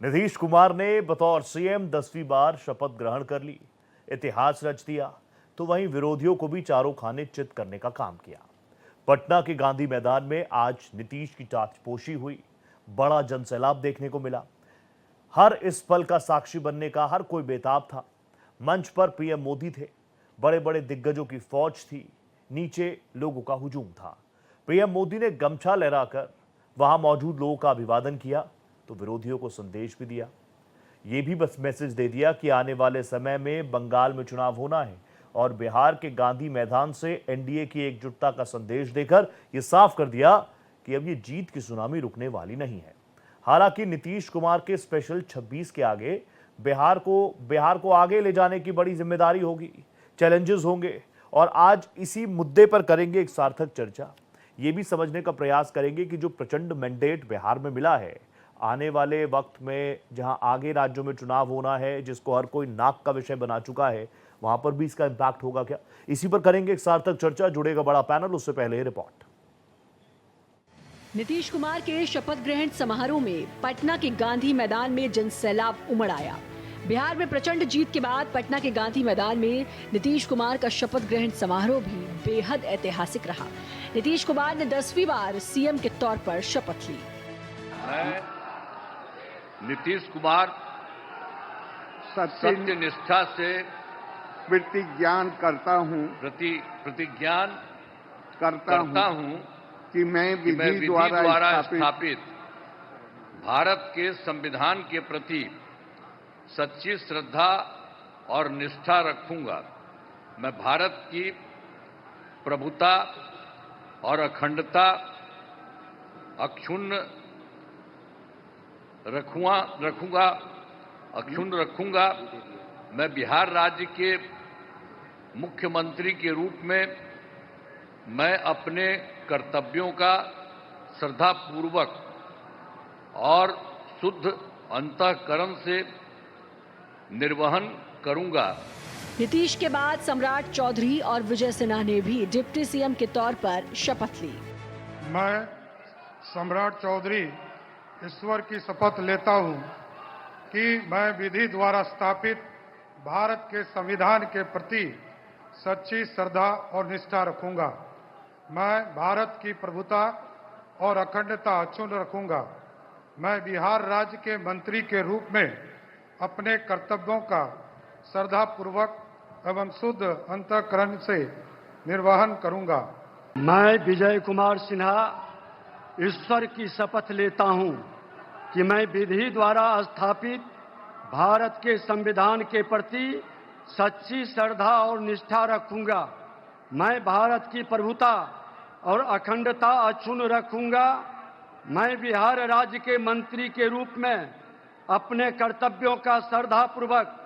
नीतीश कुमार ने बतौर सीएम 10वीं बार शपथ ग्रहण कर ली, इतिहास रच दिया। तो वहीं विरोधियों को भी चारों खाने चित करने का काम किया। पटना के गांधी मैदान में आज नीतीश की ताजपोशी हुई। बड़ा जनसैलाब देखने को मिला। हर इस पल का साक्षी बनने का हर कोई बेताब था। मंच पर पीएम मोदी थे, बड़े बड़े दिग्गजों की फौज थी, नीचे लोगों का हुजूम था। पीएम मोदी ने गमछा लहराकर वहां मौजूद लोगों का अभिवादन किया तो विरोधियों को संदेश भी दिया। ये भी बस मैसेज दे दिया कि आने वाले समय में बंगाल में चुनाव होना है और बिहार के गांधी मैदान से एनडीए की एकजुटता का संदेश देकर यह साफ कर दिया कि अब ये जीत की सुनामी रुकने वाली नहीं है। हालांकि नीतीश कुमार के स्पेशल 26 के आगे बिहार को आगे ले जाने की बड़ी जिम्मेदारी होगी, चैलेंजेस होंगे और आज इसी मुद्दे पर करेंगे एक सार्थक चर्चा। ये भी समझने का प्रयास करेंगे कि जो प्रचंड मैंडेट बिहार में मिला है, आने वाले वक्त में जहां आगे राज्यों में चुनाव होना है, जिसको हर कोई नाक का विषय बना चुका है, वहां पर भी इसका इंपैक्ट होगा क्या? इसी पर करेंगे एक सार्थक चर्चा। जुड़ेगा बड़ा पैनल, उससे पहले रिपोर्ट। नीतीश कुमार के शपथ ग्रहण समारोह में पटना के गांधी मैदान में जनसैलाब उमड़ आया। बिहार में प्रचंड जीत के बाद पटना के गांधी मैदान में नीतीश कुमार का शपथ ग्रहण समारोह भी बेहद ऐतिहासिक रहा। नीतीश कुमार ने 10वीं बार सीएम के तौर पर शपथ ली। मैं नीतीश कुमार सत्य निष्ठा से प्रतिज्ञान करता हूं कि मैं विधि द्वारा स्थापित भारत के संविधान के प्रति सच्ची श्रद्धा और निष्ठा रखूंगा। मैं भारत की प्रभुता और अखंडता अक्षुण्ण रखूंगा। मैं बिहार राज्य के मुख्यमंत्री के रूप में मैं अपने कर्तव्यों का श्रद्धापूर्वक और शुद्ध अंतःकरण से निर्वहन करूंगा। नीतीश के बाद सम्राट चौधरी और विजय सिन्हा ने भी डिप्टी सीएम के तौर पर शपथ ली। मैं सम्राट चौधरी ईश्वर की शपथ लेता हूं कि मैं विधि द्वारा स्थापित भारत के संविधान के प्रति सच्ची श्रद्धा और निष्ठा रखूंगा। मैं भारत की प्रभुता और अखंडता अक्षुण्ण रखूंगा। मैं बिहार राज्य के मंत्री के रूप में अपने कर्तव्यों का श्रद्धापूर्वक एवं शुद्ध अंतःकरण से निर्वहन करूंगा। मैं विजय कुमार सिन्हा ईश्वर की शपथ लेता हूं कि मैं विधि द्वारा स्थापित भारत के संविधान के प्रति सच्ची श्रद्धा और निष्ठा रखूंगा। मैं भारत की प्रभुता और अखंडता अक्षुण्ण रखूंगा। मैं बिहार राज्य के मंत्री के रूप में अपने कर्तव्यों का श्रद्धापूर्वक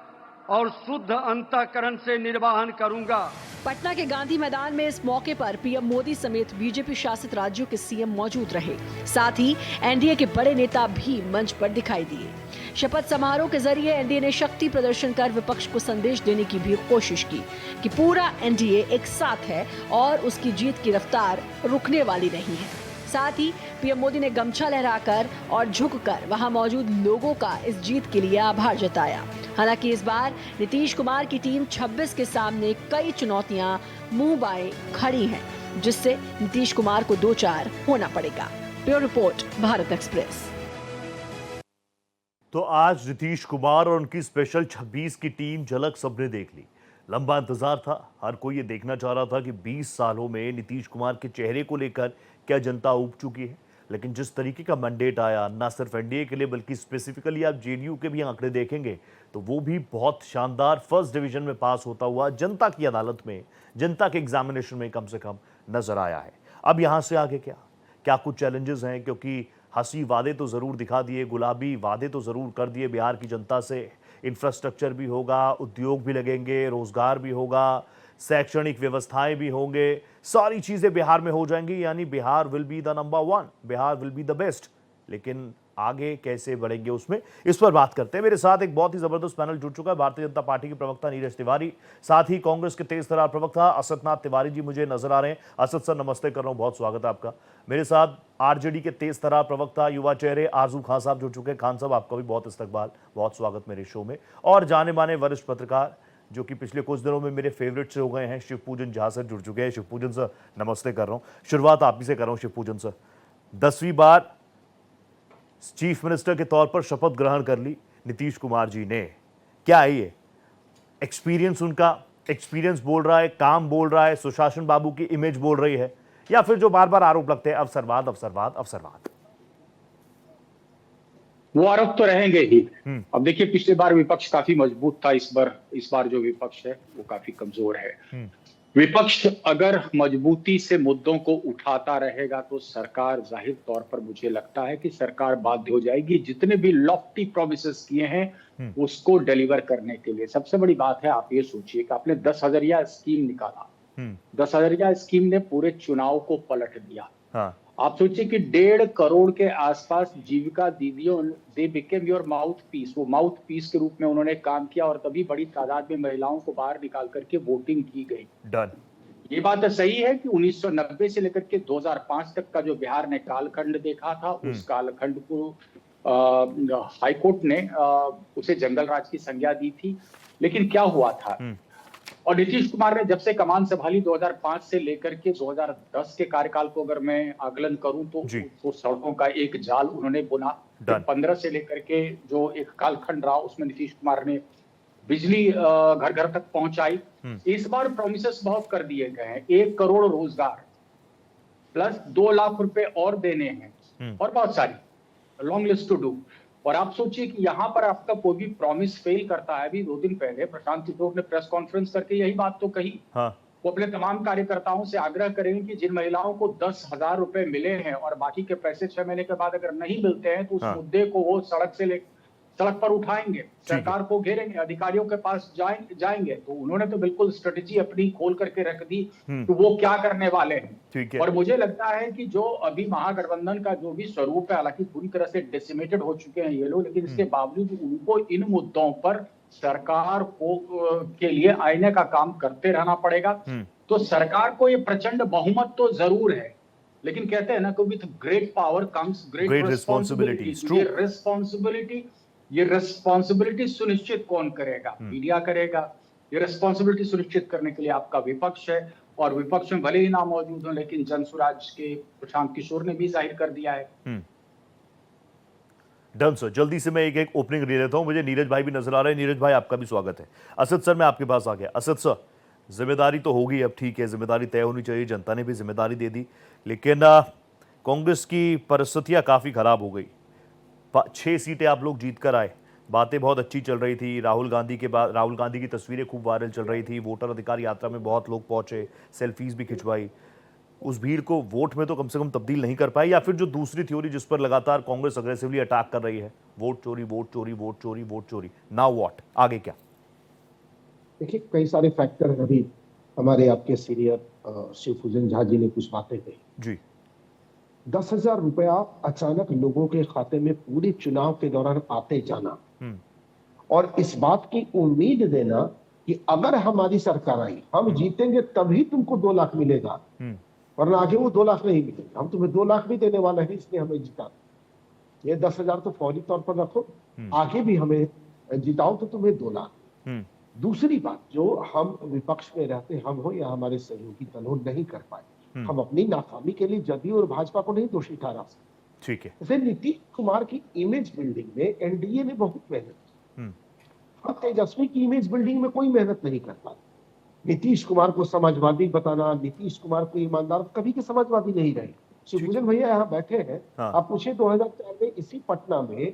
और शुद्ध अंतःकरण से निर्वहन करूंगा। पटना के गांधी मैदान में इस मौके पर पीएम मोदी समेत बीजेपी शासित राज्यों के सीएम मौजूद रहे। साथ ही एनडीए के बड़े नेता भी मंच पर दिखाई दिए। शपथ समारोह के जरिए एनडीए ने शक्ति प्रदर्शन कर विपक्ष को संदेश देने की भी कोशिश की कि पूरा एनडीए एक साथ है और उसकी जीत की रफ्तार रुकने वाली नहीं है। साथ ही पीएम मोदी ने गमछा लहराकर और झुककर वहां मौजूद लोगों का इस जीत के लिए आभार जताया। हालांकि इस बार नीतीश कुमार की टीम 26 के सामने कई चुनौतियां मुंह बाए खड़ी हैं, जिससे नीतीश कुमार को दो चार होना पड़ेगा। Bureau report, Bharat express. तो आज नीतीश कुमार और उनकी स्पेशल 26 की टीम झलक सबने देख ली। लंबा इंतजार था, हर कोई ये देखना चाह रहा था कि 20 सालों में नीतीश कुमार के चेहरे को लेकर क्या जनता ऊब चुकी है। लेकिन जिस तरीके का मैंडेट आया, ना सिर्फ एनडीए के लिए बल्कि स्पेसिफिकली आप जेडीयू के भी आंकड़े देखेंगे तो वो भी बहुत शानदार फर्स्ट डिवीजन में पास होता हुआ जनता की अदालत में, जनता के एग्जामिनेशन में कम से कम नजर आया है। अब यहां से आगे क्या कुछ चैलेंजेस हैं, क्योंकि हंसी वादे तो जरूर दिखा दिए, गुलाबी वादे तो जरूर कर दिए बिहार की जनता से। इंफ्रास्ट्रक्चर भी होगा, उद्योग भी लगेंगे, रोजगार भी होगा, शैक्षणिक व्यवस्थाएं भी होंगे, सारी चीजें बिहार में हो जाएंगी। यानी Bihar will be the number 1, Bihar will be the best. लेकिन आगे कैसे बढ़ेंगे उसमें, इस पर बात करते हैं। मेरे साथ एक बहुत ही जबरदस्त पैनल जुड़ चुका है। भारतीय जनता पार्टी के प्रवक्ता नीरज तिवारी, साथ ही कांग्रेस के तेज तर्रार प्रवक्ता असदनाथ तिवारी जी मुझे नजर आ रहे हैं। असद सर नमस्ते कर रहा हूं, बहुत स्वागत है आपका। मेरे साथ आरजेडी के तेज तर्रार प्रवक्ता युवा चेहरे आरजू खान साहब जुड़ चुके हैं। खान साहब आपका भी बहुत इस्तकबाल, बहुत स्वागत मेरे शो में। और जाने माने वरिष्ठ पत्रकार जो कि पिछले कुछ दिनों में मेरे फेवरेट से हो गए हैं, शिवपूजन झा सर जुड़ चुके हैं। शिवपूजन सर नमस्ते कर रहा हूं, शुरुआत आप ही से कर रहा हूं। शिवपूजन सर, 10वीं बार चीफ मिनिस्टर के तौर पर शपथ ग्रहण कर ली नीतीश कुमार जी ने। क्या है ये एक्सपीरियंस? उनका एक्सपीरियंस बोल रहा है, काम बोल रहा है, सुशासन बाबू की इमेज बोल रही है, या फिर जो बार बार आरोप लगते हैं अवसरवाद अवसरवाद अवसरवाद? वो आरोप तो रहेंगे ही। अब देखिए, पिछली बार विपक्ष काफी मजबूत था, इस बार जो विपक्ष है वो काफी कमजोर है। विपक्ष अगर मजबूती से मुद्दों को उठाता रहेगा तो सरकार, जाहिर तौर पर मुझे लगता है कि सरकार बाध्य हो जाएगी जितने भी लॉफ्टी प्रोमिसेस किए हैं उसको डिलीवर करने के लिए। सबसे बड़ी बात है, आप ये सोचिए कि आपने 10,000 स्कीम निकाला, 10,000 स्कीम ने पूरे चुनाव को पलट दिया। हाँ। आप सोचिए कि 1.5 करोड़ के आसपास जीविका दीदियों, they became your mouthpiece, वो माउथ पीस के रूप में उन्होंने काम किया और तभी बड़ी तादाद में महिलाओं को बाहर निकाल करके वोटिंग की गई। डन। ये बात तो सही है कि 1990 से लेकर के 2005 तक का जो बिहार ने कालखंड देखा था, उस कालखंड को हाईकोर्ट ने उसे जंगल राज की संज्ञा दी थी। लेकिन क्या हुआ था, और नीतीश कुमार ने जब से कमान संभाली 2005 से लेकर के 2010 के कार्यकाल को अगर मैं आकलन करूं तो सड़कों का एक जाल उन्होंने बुना। 15 से लेकर के जो एक कालखंड रहा उसमें नीतीश कुमार ने बिजली घर घर तक पहुंचाई। इस बार प्रोमिसेस बहुत कर दिए गए हैं, 1 करोड़ रोजगार प्लस 2 लाख रुपए और देने हैं और बहुत सारी लॉन्ग लिस्ट टू डू। और आप सोचिए कि यहाँ पर आपका कोई भी प्रॉमिस फेल करता है। अभी 2 दिन पहले प्रशांत किशोर ने प्रेस कॉन्फ्रेंस करके यही बात तो कही। हाँ। वो अपने तमाम कार्यकर्ताओं से आग्रह करेंगे कि जिन महिलाओं को 10,000 रुपए मिले हैं और बाकी के पैसे 6 महीने के बाद अगर नहीं मिलते हैं तो उस मुद्दे को वो सड़क पर उठाएंगे, सरकार को घेरेंगे, अधिकारियों के पास जाएंगे। तो उन्होंने तो बिल्कुल स्ट्रेटेजी अपनी खोल करके रख दी कि वो क्या करने वाले हैं। और मुझे लगता है कि जो अभी महागठबंधन का जो भी स्वरूप है, हालांकि पूरी तरह से डिसिमेटेड हो चुके हैं ये लोग, लेकिन इसके बावजूद उनको इन मुद्दों पर सरकार को के लिए आईने का काम करते रहना पड़ेगा। तो सरकार को ये प्रचंड बहुमत तो जरूर है, लेकिन कहते हैं ना कि with great power comes great responsibility. ये रिस्पॉन्सिबिलिटी सुनिश्चित कौन करेगा? मीडिया करेगा। ये रिस्पॉन्सिबिलिटी सुनिश्चित करने के लिए आपका विपक्ष है, और विपक्ष में भले ही ना मौजूद हो लेकिन जनसुराज के प्रशांत किशोर ने भी जाहिर कर दिया है। डन सर, जल्दी से मैं एक ओपनिंग ले लेता हूं। मुझे नीरज भाई भी नजर आ रहे हैं। नीरज भाई आपका भी स्वागत है। असद सर मैं आपके पास आ गया। असद सर, जिम्मेदारी तो होगी, अब ठीक है, जिम्मेदारी तय होनी चाहिए, जनता ने भी जिम्मेदारी दे दी, लेकिन कांग्रेस की परिस्थितियां काफी खराब हो गई। 6 सीटें आप लोग जीत कर आए, बातें बहुत अच्छी चल रही थी। राहुल गांधी की तस्वीरें खूब वायरल चल रही थी। वोटर अधिकार यात्रा में बहुत लोग पहुंचे, सेल्फीज भी खिंचवाई। उस भीड़ को वोट में तो कम से कम तब्दील नहीं कर पाई, या फिर जो दूसरी थ्योरी जिस पर लगातार कांग्रेस अग्रेसिवली अटैक कर रही है, वोट चोरी वोट चोरी वोट चोरी वोट चोरी, नाउ व्हाट, आगे क्या? देखिए, कई सारे फैक्टर हैं। अभी हमारे आपके सीनियर शिवपूजन झा जी ने कुछ बातें कही जी। 10,000 रुपया अचानक लोगों के खाते में पूरे चुनाव के दौरान आते जाना, और इस बात की उम्मीद देना कि अगर हमारी सरकार आई, हम जीतेंगे तभी तुमको 2 लाख मिलेगा, वरना आगे वो 2 लाख नहीं मिलेगा। हम तुम्हें 2 लाख भी देने वाले हैं, इसलिए हमें जिता। ये 10,000 तो फौरी तौर पर रखो, आगे भी हमें जिताओ तो तुम्हें 2 लाख। दूसरी बात, जो हम विपक्ष में रहते हम हो या हमारे सहयोगी दल हो, नहीं कर पाए, हम अपनी नाकामी के लिए जदयू और भाजपा को नहीं दोषी ठहरा सकते। ठीक है। जैसे नीतीश कुमार की इमेज बिल्डिंग में एनडीए ने बहुत मेहनत की, तेजस्वी की इमेज बिल्डिंग में कोई मेहनत नहीं कर पाया। नीतीश कुमार को समाजवादी बताना, नीतीश कुमार को ईमानदार, कभी के समाजवादी नहीं रहे। शिवपूजन भैया यहाँ बैठे हैं, आप पूछे 2004 में इसी पटना में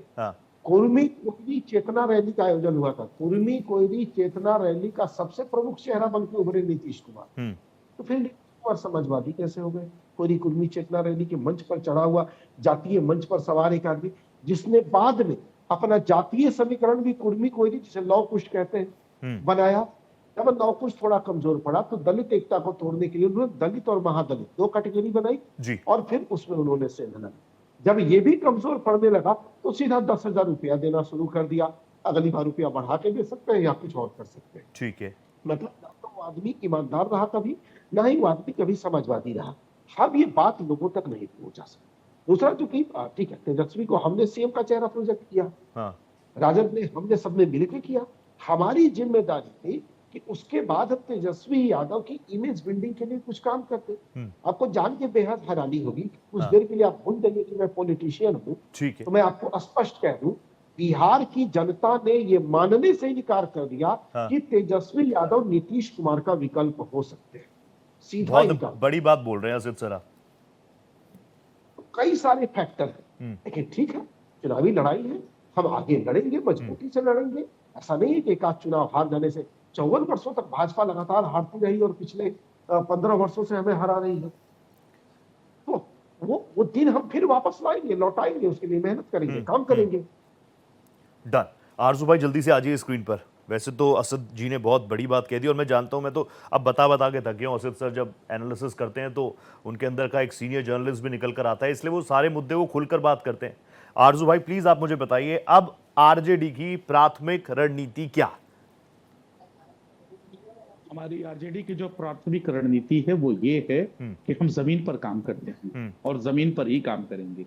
कुर्मी कोयरी चेतना रैली का आयोजन हुआ था। कुर्मी कोयरी चेतना रैली का सबसे प्रमुख चेहरा बनकर उभरे नीतीश कुमार। तो फिर नीतीश कुमार समाजवादी कैसे हो गए? कोयरी कुर्मी चेतना रैली के मंच पर चढ़ा हुआ जातीय मंच पर सवार एक आदमी, जिसने बाद में अपना जातीय समीकरण भी कुर्मी कोयरी, जिसे लौ कुश कहते हैं, बनाया। जब लौ कुश थोड़ा कमजोर पड़ा तो दलित एकता को तोड़ने के लिए उन्होंने दलित और महादलित 2 कैटेगरी बनाई जी। और फिर उसमें उन्होंने सेंधना। जब ये भी कमजोर पड़ने लगा तो सीधा 10,000 रुपया देना शुरू कर दिया। अगली बार रुपया बढ़ा के दे सकते हैं या कुछ और कर सकते हैं। ठीक है। मतलब ना तो वो आदमी ईमानदार रहा कभी, ना ही वो आदमी कभी समाजवादी रहा। अब ये बात लोगों तक नहीं पहुंचा सकती। दूसरा जो कि ठीक है, तेजस्वी को हमने सीएम का चेहरा प्रोजेक्ट किया, हाँ। राजद ने, हमने सबने मिलकर किया। हमारी जिम्मेदारी थी कि उसके बाद हम तेजस्वी यादव की इमेज बिल्डिंग के लिए कुछ काम करते। आपको जान के बेहद हैरानी होगी, कुछ देर के लिए आप भूल जाइए कि मैं पॉलिटिशियन हूं, ठीक है। तो मैं आपको स्पष्ट कह दूं, बिहार की जनता ने ये मानने से इनकार कर दिया कि तेजस्वी यादव नीतीश कुमार का विकल्प हो सकते हैं। सीधा इनकार। बड़ी बात बोल रहे हैं असित सर आप। कई सारे फैक्टर हैं, लेकिन ठीक है, चुनावी लड़ाई है, हम आगे लड़ेंगे, मजबूती से लड़ेंगे। ऐसा नहीं है कि एक आध चुनाव हार जाने से। 54 वर्षों तक भाजपा लगातार हारती रही और पिछले 15 वर्षों से हमें हरा रही है। तो वो दिन हम फिर वापस लाएंगे, लौटाएंगे, उसके लिए मेहनत करेंगे, काम करेंगे। डन। आरजू भाई जल्दी से आ जाइए स्क्रीन पर। वैसे तो असद जी ने बहुत बड़ी बात कह दी और मैं जानता हूं, मैं तो अब बता के थक गया हूं। असद सर जब एनालिसिस करते हैं तो उनके अंदर का एक सीनियर जर्नलिस्ट भी निकल कर आता है, इसलिए वो सारे मुद्दे वो खुलकर बात करते हैं। आरजू भाई प्लीज आप मुझे बताइए, अब आरजेडी की प्राथमिक रणनीति क्या? हमारी आरजेडी की जो प्राथमिक रणनीति है वो ये है कि हम जमीन पर काम करते हैं और जमीन पर ही काम करेंगे।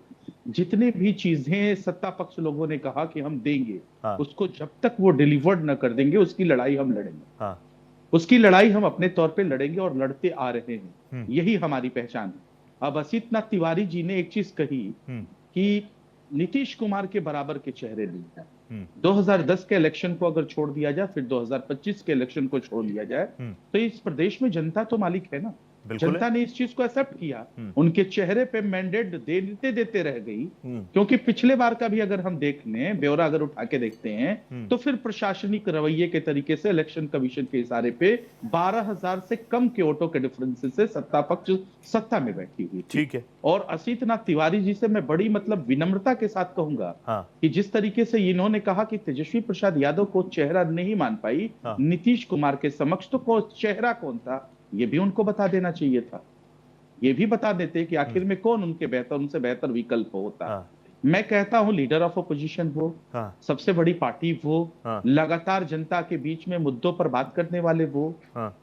जितने भी चीजें सत्ता पक्ष लोगों ने कहा कि हम देंगे, उसको जब तक वो डिलीवर्ड न कर देंगे उसकी लड़ाई हम लड़ेंगे। उसकी लड़ाई हम अपने तौर पे लड़ेंगे और लड़ते आ रहे हैं। यही हमारी पहचान है। अब असित नाथ तिवारी जी ने एक चीज कही कि नीतीश कुमार के बराबर के चेहरे नहीं है। 2010 के इलेक्शन को अगर छोड़ दिया जाए, फिर 2025 के इलेक्शन को छोड़ दिया जाए, तो इस प्रदेश में जनता तो मालिक है ना। जनता ने इस चीज को एक्सेप्ट किया, उनके चेहरे पे मैंडेट देते रह गई। क्योंकि पिछले बार का भी अगर हम देख लें, ब्यौरा अगर उठा के देखते हैं, तो फिर प्रशासनिक रवैये के तरीके से इलेक्शन कमीशन के इशारे पे 12,000 से कम के वोटों के डिफरेंस से सत्ता पक्ष सत्ता में बैठी हुई। ठीक है। और असित नाथ तिवारी जी से मैं बड़ी विनम्रता के साथ कहूंगा कि जिस तरीके से इन्होंने कहा कि तेजस्वी प्रसाद यादव को चेहरा नहीं मान पाई नीतीश कुमार के समक्ष, तो चेहरा कौन था ये भी उनको बता देना चाहिए था। ये भी बता देते कि आखिर में कौन उनसे बेहतर विकल्प होता। मैं कहता हूं लीडर ऑफ अपोजिशन हो, सबसे बड़ी पार्टी हो, लगातार जनता के बीच में मुद्दों पर बात करने वाले वो,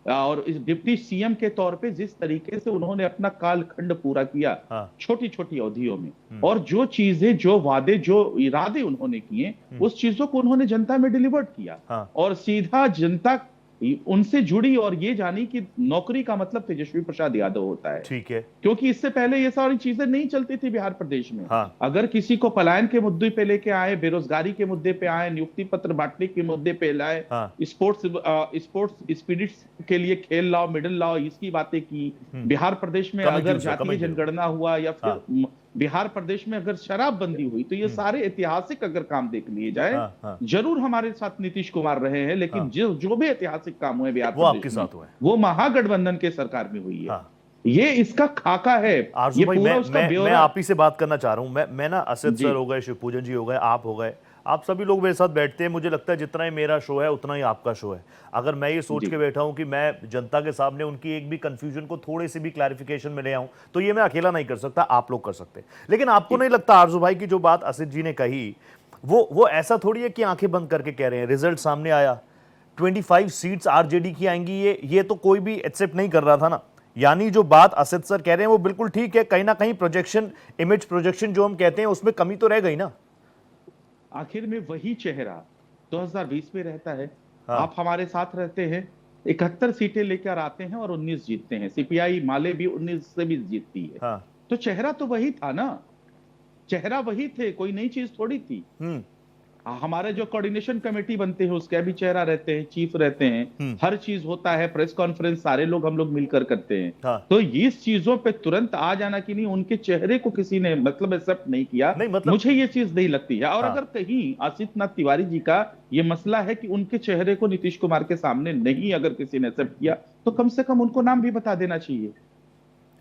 और इस डिप्टी सीएम के तौर पे जिस तरीके से उन्होंने अपना कालखंड पूरा किया छोटी छोटी अवधियों में, और जो चीजें, जो वादे, जो इरादे उन्होंने किए, उस चीजों को उन्होंने जनता में डिलीवर्ड किया और सीधा जनता उनसे जुड़ी और ये जानी कि नौकरी का मतलब तेजस्वी प्रसाद यादव होता है। ठीक है। क्योंकि इससे पहले ये सारी चीजें नहीं चलती थी बिहार प्रदेश में। अगर किसी को पलायन के मुद्दे पे लेके आए, बेरोजगारी के मुद्दे पे आए, नियुक्ति पत्र बांटने के मुद्दे पे लाए, स्पोर्ट्स स्पिरिट्स के लिए खेल लाओ, मेडल लाओ, इसकी बातें की। बिहार प्रदेश में अगर जातीय जनगणना हुआ या फिर बिहार प्रदेश में अगर शराबबंदी हुई, तो ये सारे ऐतिहासिक अगर काम देख लिए जाए, जरूर हमारे साथ नीतीश कुमार रहे हैं, लेकिन जो भी ऐतिहासिक काम हुए बिहार प्रदेश में वो महागठबंधन के सरकार में हुई है। ये इसका खाका है। ये पूरा उसका ब्यौरा। मैं आप ही से बात करना चाह रहा हूं। मैं ना असद सर हो गए, शिवपूजन जी हो गए, आप हो गए, आप सभी लोग मेरे साथ बैठते हैं। मुझे लगता है जितना ही मेरा शो है उतना ही आपका शो है। अगर मैं ये सोच के बैठा हूं कि मैं जनता के सामने उनकी एक भी कंफ्यूजन को थोड़े से भी क्लैरिफिकेशन में ले आऊं, तो ये मैं अकेला नहीं कर सकता, आप लोग कर सकते। लेकिन आपको नहीं लगता आरजू भाई की जो बात असित जी ने कही, वो ऐसा थोड़ी है कि आंखें बंद करके कह रहे हैं? रिजल्ट सामने आया, 25 सीट्स आरजेडी की आएंगी, ये तो कोई भी एक्सेप्ट नहीं कर रहा था ना। यानी जो बात असद सर कह रहे हैं वो बिल्कुल ठीक है। कहीं ना कहीं प्रोजेक्शन, इमेज प्रोजेक्शन जो हम कहते हैं, उसमें कमी तो रह गई ना। आखिर में वही चेहरा 2020 में रहता है। आप हमारे साथ रहते हैं, 71 सीटें लेकर आते हैं और 19 जीतते हैं। सीपीआई माले भी 19 से 20 जीतती है। तो चेहरा तो वही था ना, चेहरा वही थे, कोई नई चीज थोड़ी थी। हमारे जो कोऑर्डिनेशन कमेटी बनते हैं उसका भी चेहरा रहते हैं, चीफ रहते हैं, हर चीज होता है, प्रेस कॉन्फ्रेंस सारे लोग हम लोग मिलकर करते हैं। तो इस चीजों पे तुरंत आ जाना कि नहीं, उनके चेहरे को किसी ने एक्सेप्ट नहीं किया, मुझे ये चीज नहीं लगती है। और अगर कहीं असित नाथ तिवारी जी का ये मसला है कि उनके चेहरे को नीतीश कुमार के सामने नहीं अगर किसी ने एक्सेप्ट किया, तो कम से कम उनको नाम भी बता देना चाहिए,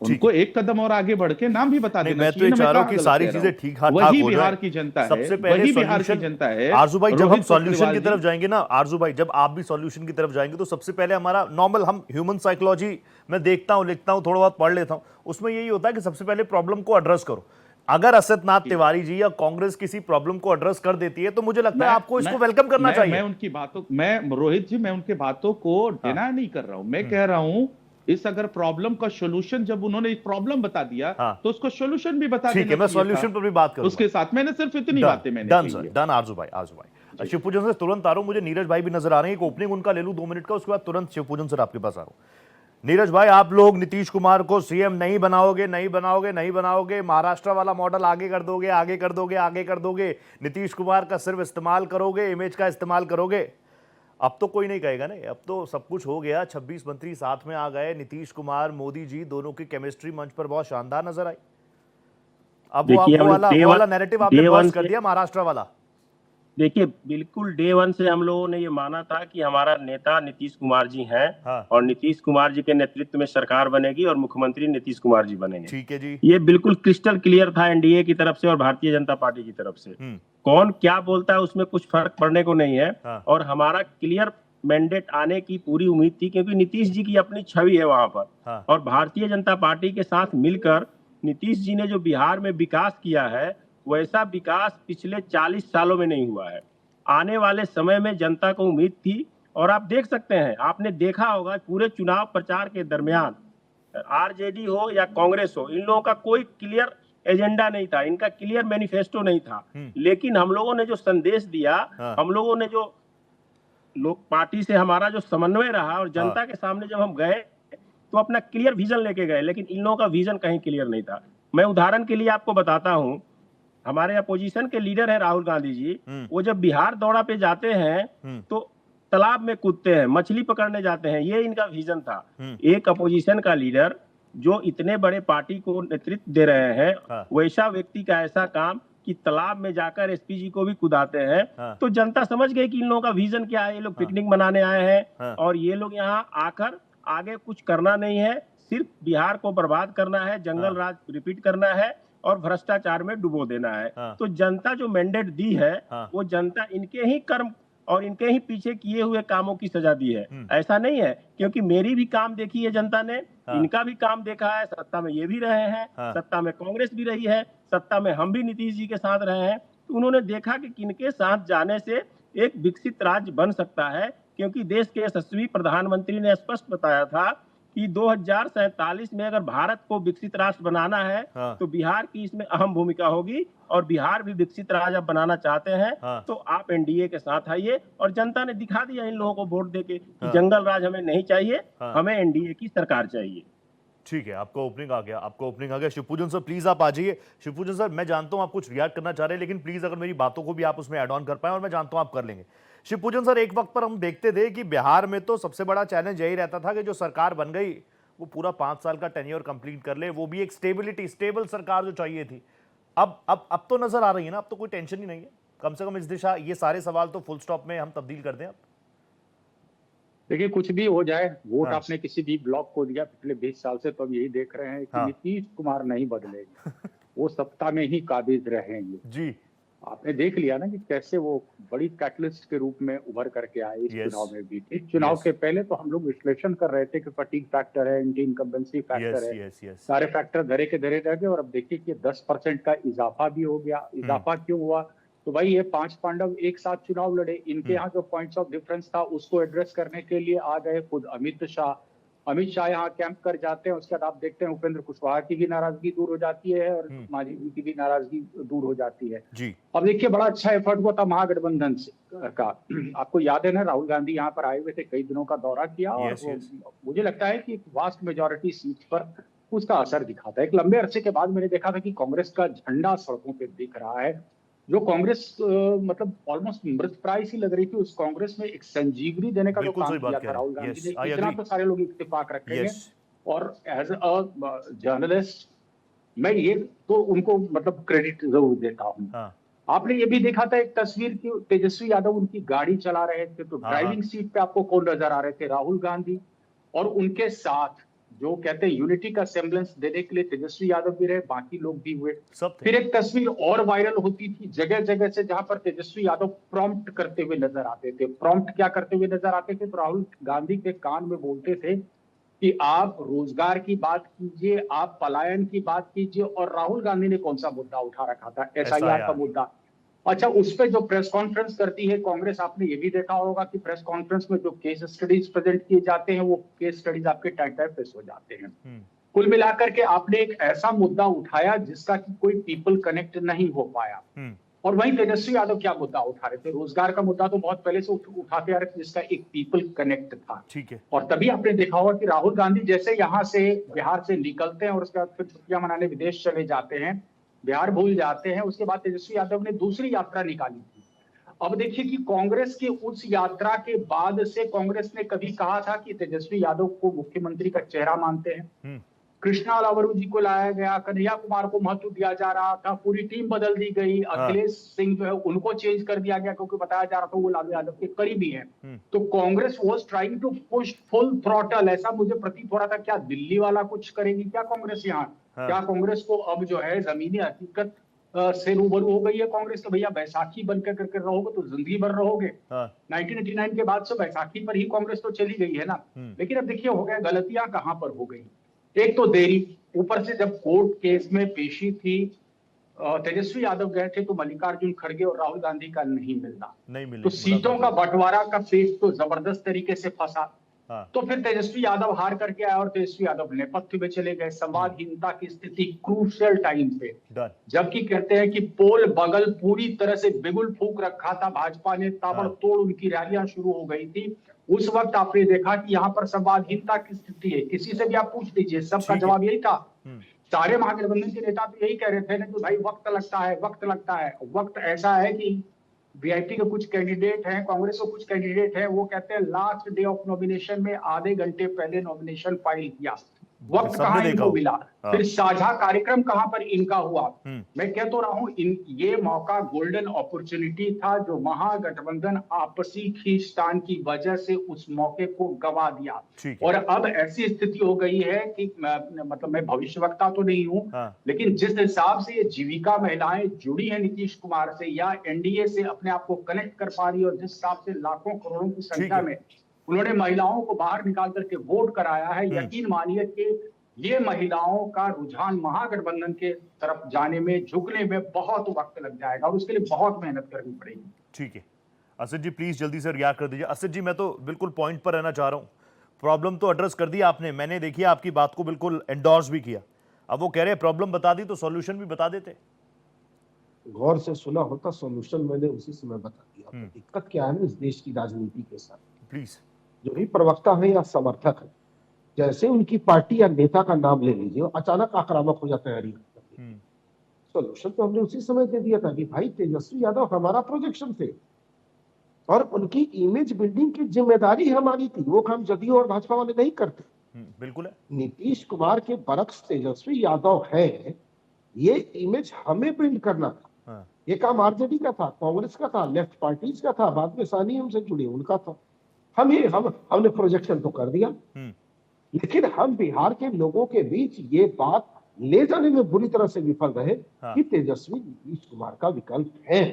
उनको एक कदम और आगे बढ़ के नाम भी बता देना। मैं तो ये चाह रहा हूं कि सारी चीजें ठीक ठाक हो जाए। वही बिहार की जनता है, सबसे पहले बिहार की जनता है। आरजू भाई जब हम सॉल्यूशन की तरफ जाएंगे ना, आरजू भाई जब आप भी सॉल्यूशन की तरफ जाएंगे, तो सबसे पहले हमारा नॉर्मल, हम ह्यूमन साइकोलॉजी में देखता हूं, लिखता हूं, थोड़ा बहुत पढ़ लेता हूं, उसमें यही होता है कि सबसे पहले प्रॉब्लम को एड्रेस करो। अगर असदनाथ तिवारी जी या कांग्रेस किसी प्रॉब्लम को एड्रेस कर देती है तो मुझे लगता है आपको इसको वेलकम करना चाहिए। मैं उनकी बातों, मैं रोहित जी, मैं उनके बातों को डिनाई नहीं कर रहा हूं। मैं कह रहा हूं इस अगर प्रॉब्लम का सोल्यूशन, जब उन्होंने प्रॉब्लम बता दिया तो उसको सोल्यूशन भी बता देना। ठीक है, मैं सोल्यूशन पर भी बात करूंगा उसके साथ। मैंने सिर्फ इतनी बातें मैंने डन। आरजू भाई शिवपूजन से तुरंत आ रहा हूं, मुझे नीरज भाई भी नजर आ रहे हैं, एक ओपनिंग उनका ले लूं 2 मिनट का, उसके बाद तुरंत शिवपूजन सर आपके पास आ रहा हूं। नीरज भाई, आप लोग नीतीश कुमार को सीएम नहीं बनाओगे, महाराष्ट्र वाला मॉडल आगे कर दोगे, नीतीश कुमार का सिर्फ इस्तेमाल करोगे, इमेज का इस्तेमाल करोगे। अब तो कोई नहीं कहेगा ना, अब तो सब कुछ हो गया, 26 मंत्री साथ में आ गए, नीतीश कुमार मोदी जी दोनों की केमिस्ट्री मंच पर बहुत शानदार नजर आई। अब वो वाला नैरेटिव आपने बस्ट कर दिया, महाराष्ट्र वाला। देखिए, बिल्कुल डे 1 से हम लोगों ने ये माना था कि हमारा नेता नीतीश कुमार जी हैं। हाँ। और नीतीश कुमार जी के नेतृत्व में सरकार बनेगी और मुख्यमंत्री नीतीश कुमार जी बनेंगे। ठीक है जी, ये बिल्कुल क्रिस्टल क्लियर था एनडीए की तरफ से और भारतीय जनता पार्टी की तरफ से। कौन क्या बोलता है उसमें कुछ फर्क पड़ने को नहीं है। हाँ। और हमारा क्लियर मैंडेट आने की पूरी उम्मीद थी, क्योंकि नीतीश जी की अपनी छवि है वहां पर। हाँ। और भारतीय जनता पार्टी के साथ मिलकर नीतीश जी ने जो बिहार में विकास किया है, वैसा विकास पिछले 40 सालों में नहीं हुआ है। आने वाले समय में जनता को उम्मीद थी, और आप देख सकते हैं, आपने देखा होगा पूरे चुनाव प्रचार के दरमियान आरजेडी हो या कांग्रेस हो, इन लोगों का कोई क्लियर एजेंडा नहीं था, इनका क्लियर मैनिफेस्टो नहीं था। लेकिन हम लोगों ने जो संदेश दिया, हम लोगों ने जो लोग पार्टी से हमारा जो समन्वय रहा और जनता के सामने जब हम गए तो अपना क्लियर विजन लेके गए, लेकिन इन लोगों का विजन कहीं क्लियर नहीं था। मैं उदाहरण के लिए आपको बताता हूं, हमारे अपोजिशन के लीडर है राहुल गांधी जी, वो जब बिहार दौरा पे जाते हैं तो तालाब में कूदते हैं, मछली पकड़ने जाते हैं, ये इनका विजन था। एक अपोजिशन का लीडर जो इतने बड़े पार्टी को नेतृत्व दे रहे हैं, वैसा व्यक्ति का ऐसा काम कि तालाब में जाकर एसपी जी को भी कुदाते हैं। तो जनता समझ गई कि इन लोगों का विजन क्या है। ये लोग पिकनिक मनाने आए हैं और ये लोग यहाँ आकर आगे कुछ करना नहीं है, सिर्फ बिहार को बर्बाद करना है, जंगल राज रिपीट करना है और भ्रष्टाचार में डुबो देना है। तो जनता जो मैंडेट दी है, वो जनता इनके ही कर्म और इनके ही पीछे किए हुए कामों की सजा दी है। ऐसा नहीं है, क्योंकि मेरी भी काम देखी है जनता ने, इनका भी काम देखा है। सत्ता में ये भी रहे हैं, सत्ता में कांग्रेस भी रही है, सत्ता में हम भी नीतीश जी के साथ रहे हैं। तो उन्होंने देखा कि किनके साथ जाने से एक विकसित राज्य बन सकता है, क्योंकि देश के यशस्वी प्रधानमंत्री ने स्पष्ट बताया था कि 2047 में अगर भारत को विकसित राष्ट्र बनाना है तो बिहार की इसमें अहम भूमिका होगी, और बिहार भी विकसित राज्य बनाना चाहते हैं तो आप एनडीए के साथ आइए। और जनता ने दिखा दिया इन लोगों को वोट देके कि जंगल राज हमें नहीं चाहिए, हमें एनडीए की सरकार चाहिए। ठीक है, आपका ओपनिंग आ गया। शिवपूजन सर प्लीज आप आ जाइए। शिवपूजन सर, मैं जानता हूं आप कुछ रिएक्ट करना चाह रहे हैं, लेकिन प्लीज अगर मेरी बातों को भी आप उसमें ऐड ऑन कर पाए, और मैं जानता हूं आप कर लेंगे। शिवपूजन सर, एक वक्त पर हम देखते थे कि बिहार में तो सबसे बड़ा चैलेंज यही रहता था कि जो सरकार बन गई वो पूरा 5 साल का टेन्योर कंप्लीट कर ले, वो भी एक स्टेबल सरकार जो चाहिए थी। अब तो नजर आ रही है ना, अब तो कोई टेंशन ही नहीं है, कम से कम इस दिशा, ये सारे सवाल तो फुल स्टॉप में हम तब्दील कर दें अब। देखिए, कुछ भी हो जाए, वोट आपने किसी भी ब्लॉक को दिया पिछले 20 साल से, तो हम यही देख रहे हैं कि नीतीश कुमार नहीं बदलेंगे, वो सत्ता में ही काबिज रहेंगे। जी, आपने देख लिया ना कि कैसे वो बड़ी कैटलिस्ट के रूप में उभर करके आए इस चुनाव में भी। इस चुनाव के पहले तो हम लोग विश्लेषण कर रहे थे कि फटीग फैक्टर है, एंटी इनकम्बेंसी फैक्टर है, सारे फैक्टर धरे के धरे रह गए। और अब देखिए कि 10% का इजाफा भी हो गया। इजाफा क्यों हुआ? तो भाई ये 5 पांडव एक साथ चुनाव लड़े, इनके यहाँ जो पॉइंट्स ऑफ डिफरेंस था उसको एड्रेस करने के लिए आ गए खुद अमित शाह यहाँ कैंप कर जाते हैं। उसके बाद आप देखते हैं उपेंद्र कुशवाहा की भी नाराजगी दूर हो जाती है और मांझी जी की भी नाराजगी दूर हो जाती है जी। अब देखिए, बड़ा अच्छा एफर्ट हुआ था महागठबंधन का। आपको याद है ना, राहुल गांधी यहाँ पर आए हुए थे, कई दिनों का दौरा किया, और मुझे लगता है कि वास्ट मेजोरिटी सीट पर उसका असर दिखा था। एक लंबे अरसे के बाद मैंने देखा था कि कांग्रेस का झंडा सड़कों पे दिख रहा है। जो कांग्रेस मतलब ऑलमोस्ट मृतप्राय सी लग रही थी, उस कांग्रेस में एक संजीवनी देने का जो काम किया था राहुल गांधी ने, इतना तो सारे लोग इत्तेफाक रखेंगे। और एज अ जर्नलिस्ट मैं ये तो उनको मतलब क्रेडिट जरूर देता हूँ। आपने ये भी देखा था एक तस्वीर की, तेजस्वी यादव उनकी गाड़ी चला रहे थे, तो ड्राइविंग सीट पे आपको कौन नजर आ रहे थे? राहुल गांधी, और उनके साथ जो कहते हैं यूनिटी का सेम्बलेंस देने के लिए तेजस्वी यादव भी रहे, बाकी लोग भी हुए। फिर एक तस्वीर और वायरल होती थी जगह जगह से, जहां पर तेजस्वी यादव प्रॉम्प्ट करते हुए नजर आते थे। प्रॉम्प्ट क्या करते हुए नजर आते थे? तो राहुल गांधी के कान में बोलते थे कि आप रोजगार की बात कीजिए, आप पलायन की बात कीजिए, और राहुल गांधी ने कौन सा मुद्दा उठा रखा था? एसआईआर का मुद्दा। अच्छा, उस पे जो प्रेस कॉन्फ्रेंस करती है कांग्रेस, आपने ये भी देखा होगा कि प्रेस कॉन्फ्रेंस में जो केस स्टडीज प्रेजेंट किए जाते हैं वो केस स्टडीज आपके टाइप पेश हो जाते हैं। कुल मिलाकर के आपने एक ऐसा मुद्दा उठाया जिसका कि कोई पीपल कनेक्ट नहीं हो पाया। और वहीं तेजस्वी यादव क्या मुद्दा उठा रहे थे? रोजगार का मुद्दा तो बहुत पहले से उठाते आ रहे थे, जिसका एक पीपल कनेक्ट था। ठीक है। और तभी आपने देखा होगा कि राहुल गांधी जैसे यहाँ से बिहार से निकलते हैं और उसके बाद फिर छुट्टियां मनाने विदेश चले जाते हैं, बिहार भूल जाते हैं, उसके बाद तेजस्वी यादव ने दूसरी यात्रा निकाली थी। अब देखिए कि कांग्रेस की उस यात्रा के बाद से कांग्रेस ने कभी कहा था कि तेजस्वी यादव को मुख्यमंत्री का चेहरा मानते हैं। कृष्णा लावरू जी को लाया गया, कन्हैया कुमार को महत्व दिया जा रहा था, पूरी टीम बदल दी गई, अखिलेश सिंह जो है उनको चेंज कर दिया गया क्योंकि बताया जा रहा था वो लालू यादव के करीबी हैं। तो Congress was trying to push full throttle, ऐसा मुझे प्रतीत हो रहा था। क्या दिल्ली वाला कुछ करेगी क्या कांग्रेस यहाँ? क्या कांग्रेस को अब जो है जमीनी हकीकत से रूबरू हो गई है कांग्रेस के? भैया बैसाखी बनकर करके रहोगे तो जिंदगी भर रहोगे। 1989 के बाद से बैसाखी पर ही कांग्रेस तो चली गई है ना। लेकिन अब देखिए हो गया, गलतियां कहां पर हो गई। एक तो देरी, ऊपर से जब कोर्ट केस में पेशी थी, तेजस्वी यादव गए थे तो मल्लिकार्जुन खड़गे और राहुल गांधी का नहीं मिला, तो सीटों का बंटवारा का पेच तो जबरदस्त तरीके से फंसा। तो फिर तेजस्वी यादव हार करके आए और तेजस्वी यादव नेपथ्य में चले गए। संवादहीनता की स्थिति क्रूशियल टाइम पे, जबकि कहते हैं कि पोल बगल पूरी तरह से बिगुल फूंक रखा था भाजपा ने, ताबड़तोड़ उनकी रैलियां शुरू हो गई थी। उस वक्त आपने देखा कि यहाँ पर संवादहीनता की स्थिति है, किसी से भी आप पूछ लीजिए, सबका जवाब यही था। सारे महागठबंधन के नेता तो यही कह रहे थे ना कि भाई वक्त लगता है, वक्त लगता है। वक्त ऐसा है कि वीआईपी के कुछ कैंडिडेट हैं, कांग्रेस के कुछ कैंडिडेट हैं, वो कहते हैं लास्ट डे ऑफ नॉमिनेशन में आधे घंटे पहले नॉमिनेशन फाइल किया। वक्त कहाँ इनको मिला? फिर साझा कार्यक्रम कहां पर इनका हुआ? मैं कह तो रहा हूं, ये मौका गोल्डन अपॉर्चुनिटी था जो महागठबंधन आपसी खींचतान की वजह से उस मौके को गवा दिया। और अब ऐसी स्थिति हो गई है कि मतलब मैं भविष्यवक्ता तो नहीं हूं, लेकिन जिस हिसाब से ये जीविका महिलाएं जुड़ी हैं नीतीश कुमार से या एनडीए से अपने आप को कनेक्ट कर पा रही है, और जिस हिसाब से लाखों करोड़ों की संख्या में उन्होंने महिलाओं को बाहर निकाल करके वोट कराया है, यकीन मानिए कि ये महिलाओं का रुझान महागठबंधन के तरफ जाने में, झुकने में बहुत वक्त लग जाएगा और उसके लिए बहुत मेहनत करनी पड़ेगी। ठीक है असद जी, प्लीज जल्दी से रिएक्ट कर दीजिए। असद जी, मैं तो बिल्कुल पॉइंट पर रहना चाह रहा हूँ। प्रॉब्लम तो एड्रेस कर दिया आपने, मैंने देखिए आपकी बात को बिल्कुल एंडोर्स भी किया। अब वो कह रहे हैं प्रॉब्लम बता दी तो सॉल्यूशन भी बता देते। गौर से सुना होता, सॉल्यूशन मैंने उसी समय बता दिया। दिक्कत क्या है इस देश की राजनीति के साथ, प्लीज जो भी प्रवक्ता है या समर्थक है, जैसे उनकी पार्टी या नेता का नाम ले लीजिए, अचानक आक्रामक हो जाता है। सोल्यूशन तो हमने उसी समय दे दिया था कि भाई तेजस्वी यादव हमारा प्रोजेक्शन थे और उनकी इमेज बिल्डिंग की जिम्मेदारी हमारी थी, वो काम जदयू और भाजपा वाले नहीं करते। बिल्कुल है। नीतीश कुमार के बरक्स तेजस्वी यादव है, ये इमेज हमें बिल्ड करना था। ये काम आरजेडी का था, कांग्रेस का था, लेफ्ट पार्टीज का था, बाद में सानी हमसे जुड़े उनका था। हमने प्रोजेक्शन तो कर दिया, लेकिन हम बिहार के लोगों के बीच ये बात ले जाने में बुरी तरह से विफल रहे कि तेजस्वी नीतीश कुमार का विकल्प है।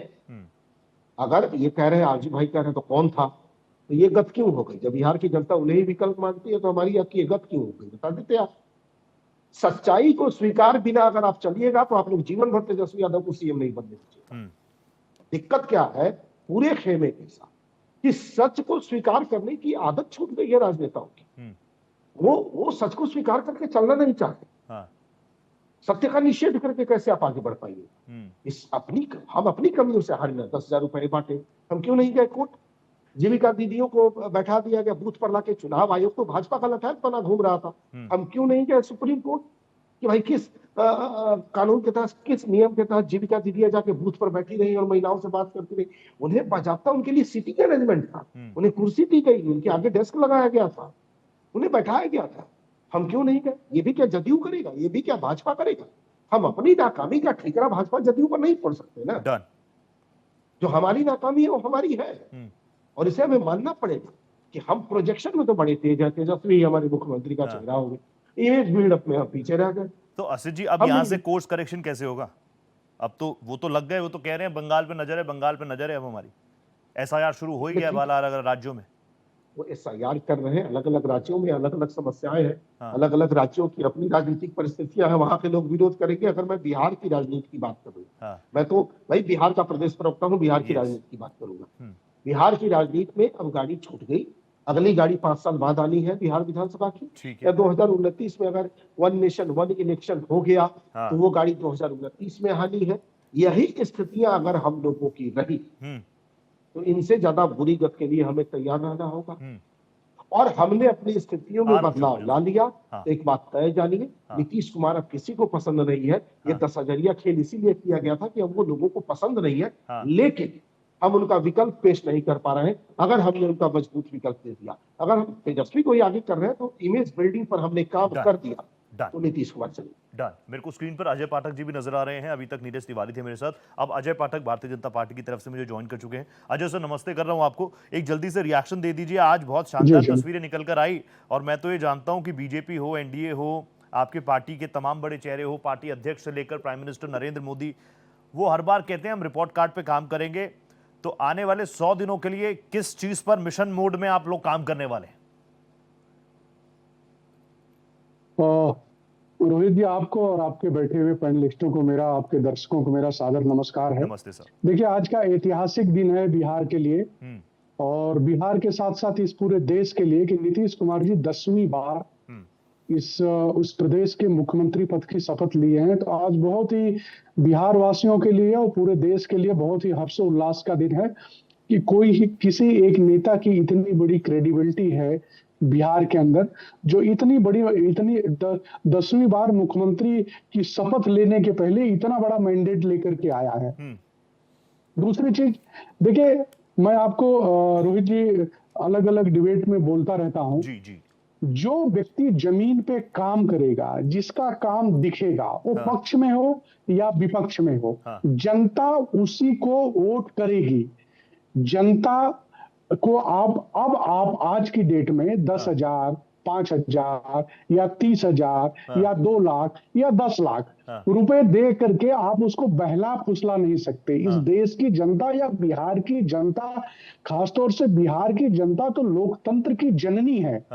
अगर ये कह रहे हैं, आरजी भाई कह रहे हैं, तो कौन था? तो ये गत क्यों हो गई? जब बिहार की जनता उन्हें ही विकल्प मानती है तो हमारी आपकी ये गत क्यों हो गई? बता देते आप। सच्चाई को स्वीकार बिना अगर आप चलिएगा तो आप लोग जीवन भर तेजस्वी यादव को सीएम नहीं बनने दीजिएगा। दिक्कत क्या है पूरे खेमे के साथ कि सच को स्वीकार करने की आदत छूट गई है राजनेताओं की। वो सच को स्वीकार करके चलना नहीं चाहते। सत्य का निषेध करके कैसे आप आगे बढ़ पाएंगे? हम अपनी कमियों से हारे ना, 10,000 रुपए बांटे, हम क्यों नहीं गए कोर्ट? जीविका दीदियों को बैठा दिया गया बूथ पर लाके, चुनाव आयोग तो भाजपा का लठैत बना घूम रहा था, हम क्यों नहीं गए सुप्रीम कोर्ट कि भाई किस कानून के तहत, किस नियम के तहत जीविका दीदियां जाके बूथ पर बैठी रही और महिलाओं से बात करती रही? उन्हें बाजाबता उनके लिए सीटिंग अरेंजमेंट था, उन्हें कुर्सी दी गई, उनके आगे डेस्क लगाया गया था, उन्हें बैठाया गया था। हम क्यों नहीं गए? ये भी क्या जदयू करेगा? ये भी क्या भाजपा करेगा? हम अपनी नाकामी का ठिकरा भाजपा जदयू पर नहीं फोड़ सकते ना। जो हमारी नाकामी है वो हमारी है, और इसे हमें मानना पड़ेगा कि हम प्रोजेक्शन में तो बड़े तेज है, तेजस्वी हमारे मुख्यमंत्री का चेहरा हो गया, इमेज बिल्डअप में हम पीछे रह गए। तो असद जी, अब यहाँ से कोर्स करेक्शन कैसे होगा? अब तो वो तो लग गए, वो तो कह रहे हैं बंगाल पे नजर है, बंगाल पे नजर है। अब हमारी एसआईआर शुरू हो ही गया बाला अलग राज्यों में। वो SIR कर रहे हैं। अलग अलग राज्यों में अलग अलग समस्याएं हैं, हाँ। अलग अलग राज्यों की अपनी राजनीतिक परिस्थितियां हैं, वहां के लोग विरोध करेंगे। अगर मैं बिहार की राजनीति की बात करूँ, हाँ। मैं तो भाई बिहार का प्रदेश प्रवक्ता हूँ, बिहार की Yes. राजनीति की बात करूंगा। बिहार की राजनीति में अब गाड़ी छूट गई, अगली गाड़ी 5 साल बाद आनी है बिहार विधानसभा की। ठीक है। या 2029 में अगर वन नेशन वन इलेक्शन हो गया हाँ। तो वो गाड़ी 2029 में आनी है। यही स्थितियां अगर हम लोगों की रही तो इनसे ज्यादा बुरी गत के लिए हमें तैयार रहना होगा। और हमने अपनी स्थितियों में बदलाव ला लिया। हाँ। एक बात तय जानिए, हाँ। नीतीश कुमार अब किसी को पसंद नहीं है। ये 10,000 खेल इसीलिए किया गया था कि अब वो लोगों को पसंद नहीं है। हाँ। लेकिन हम उनका विकल्प पेश नहीं कर पा रहे हैं। अगर हमने उनका मजबूत विकल्प दे दिया, अगर हम तेजस्वी को ही आगे कर रहे हैं, तो इमेज बिल्डिंग पर हमने काम कर दिया तो नीतीश कुमार चले। डन। मेरे को स्क्रीन पर अजय पाठक जी भी नजर आ रहे हैं। अभी तक नीरज तिवारी थे मेरे साथ, अब अजय पाठक भारतीय जनता पार्टी की तरफ से मुझे ज्वाइन कर चुके हैं। अजय सर नमस्ते कर रहा हूं आपको। एक जल्दी से रिएक्शन दे दीजिए। आज बहुत शानदार तस्वीरें निकल कर आई और मैं तो ये जानता हूं कि बीजेपी हो, एनडीए हो, आपके पार्टी के तमाम बड़े चेहरे हो, पार्टी अध्यक्ष से लेकर प्राइम मिनिस्टर नरेंद्र मोदी, वो हर बार कहते हैं हम रिपोर्ट कार्ड पे काम करेंगे। तो आने वाले 100 दिनों के लिए किस चीज पर मिशन मोड में आप लोग काम करने वाले हैं? रोहित जी, आपको और आपके बैठे हुए पैनलिस्टों को मेरा, आपके दर्शकों को मेरा सादर नमस्कार है। नमस्ते सर। देखिए, आज का ऐतिहासिक दिन है बिहार के लिए और बिहार के साथ साथ इस पूरे देश के लिए कि नीतीश कुमार जी 10वीं बार उस प्रदेश के मुख्यमंत्री पद की शपथ लिए हैं। तो आज बहुत ही बिहार वासियों के लिए और पूरे देश के लिए बहुत ही हर्षोल्लास का दिन है कि किसी एक नेता की इतनी बड़ी क्रेडिबिलिटी है बिहार के अंदर, जो इतनी 10वीं बार मुख्यमंत्री की शपथ लेने के पहले इतना बड़ा मैंडेट लेकर के आया है। दूसरी चीज देखिए, मैं आपको रोहित जी अलग अलग डिबेट में बोलता रहता हूं, जी। जो व्यक्ति जमीन पे काम करेगा, जिसका काम दिखेगा, वो पक्ष में हो या विपक्ष में हो, जनता उसी को वोट करेगी। जनता को आप आज की डेट में 10,000, 5,000 या 30,000 या 2 लाख या 10 लाख रुपए दे करके आप उसको बहला फुसला नहीं सकते। इस देश की जनता या बिहार की जनता, खासतौर से बिहार की जनता तो लोकतंत्र की जननी है।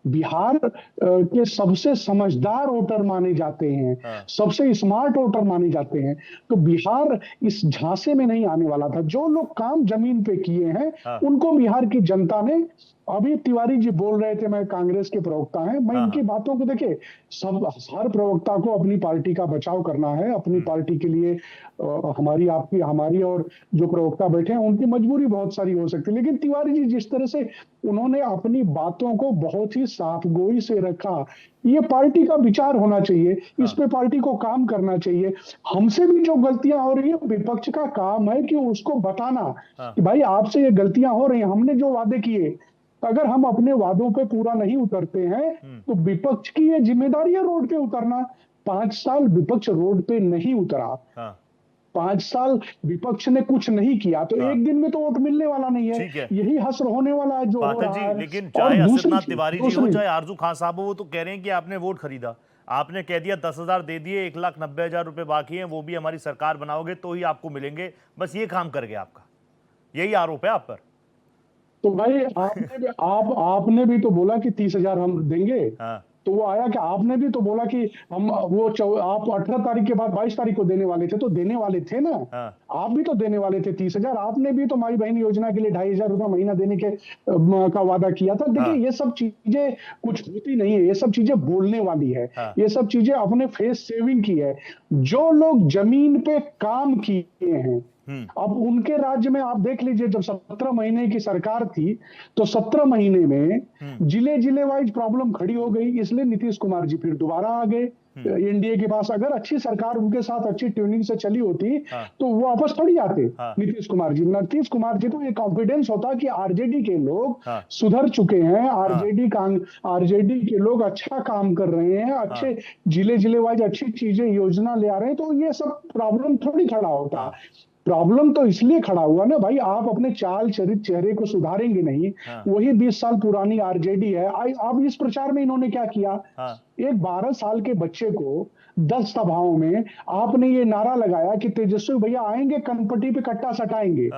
बिहार के सबसे समझदार वोटर माने जाते हैं, सबसे स्मार्ट वोटर माने जाते हैं। तो बिहार इस झांसे में नहीं आने वाला था। जो लोग काम जमीन पे किए हैं उनको बिहार की जनता ने, अभी तिवारी जी बोल रहे थे मैं कांग्रेस के प्रवक्ता हैं, मैं इनकी बातों को देखिए, हर प्रवक्ता को अपनी पार्टी का बचाव करना है, अपनी पार्टी के लिए हमारी और जो प्रवक्ता बैठे हैं उनकी मजबूरी बहुत सारी हो सकती है। लेकिन तिवारी जी जिस तरह से उन्होंने अपनी बातों को बहुत ही साफगोई से रखा, ये पार्टी का विचार होना चाहिए, इस पे पार्टी को काम करना चाहिए। हमसे भी जो गलतियां हो रही है, विपक्ष का काम है कि उसको बताना कि भाई आपसे ये गलतियां हो रही हैं, हमने जो वादे किए, अगर हम अपने वादों पे पूरा नहीं उतरते हैं तो विपक्ष की ये जिम्मेदारी है रोड पे उतरना। 5 साल विपक्ष रोड पे नहीं उतरा, 5 साल विपक्ष ने कुछ नहीं किया, तो एक दिन में तो वोट मिलने वाला नहीं है। यही हश्र होने वाला है जो हो रहा है। लेकिन चाहे असदनाथ तिवारी जी हो, चाहे आरजू खान साहब हो, वो तो कह रहे हैं कि आपने वोट खरीदा। आपने कह दिया 10,000 दे दिए, 1,90,000 रुपए बाकी हैं, वो भी हमारी सरकार बनाओगे तो ही आपको मिलेंगे। बस ये काम कर गया आपका, यही आरोप है आप पर। तो भाई आपने भी तो बोला कि 30,000 हम देंगे, तो वो आया कि आपने भी तो बोला कि हम आप 18 तारीख के बाद 22 तारीख को देने वाले थे, तो देने वाले थे ना। आप भी तो देने वाले थे 30,000। आपने भी तो माई बहन योजना के लिए 2,500 रुपया महीना देने का वादा किया था। देखिए, ये सब चीजें कुछ होती नहीं है, ये सब चीजें बोलने वाली है, ये सब चीजें अपने फेस सेविंग की है। जो लोग जमीन पे काम किए हैं, अब उनके राज्य में आप देख लीजिए, जब 17 महीने की सरकार थी तो 17 महीने में जिले वाइज प्रॉब्लम खड़ी हो गई, इसलिए नीतीश कुमार जी फिर दोबारा आ गए एनडीए के पास। अगर अच्छी सरकार उनके साथ अच्छी ट्यूनिंग से चली होती तो वो वापस थोड़ी आते नीतीश कुमार जी को ये कॉन्फिडेंस होता कि आरजेडी के लोग सुधर चुके हैं, आरजेडी के लोग अच्छा काम कर रहे हैं, अच्छे जिले वाइज अच्छी चीजें योजना ले आ रहे हैं, तो ये सब प्रॉब्लम थोड़ी खड़ा होता। प्रॉब्लम तो इसलिए खड़ा हुआ ना भाई, आप अपने चाल चरित चेहरे को सुधारेंगे नहीं। वही 20 साल पुरानी आरजेडी है। अब इस प्रचार में इन्होंने क्या किया, एक 12 साल के बच्चे को 10 सभाओं में आपने ये नारा लगाया कि तेजस्वी भैया आएंगे, कनपट्टी पे कट्टा सटाएंगे,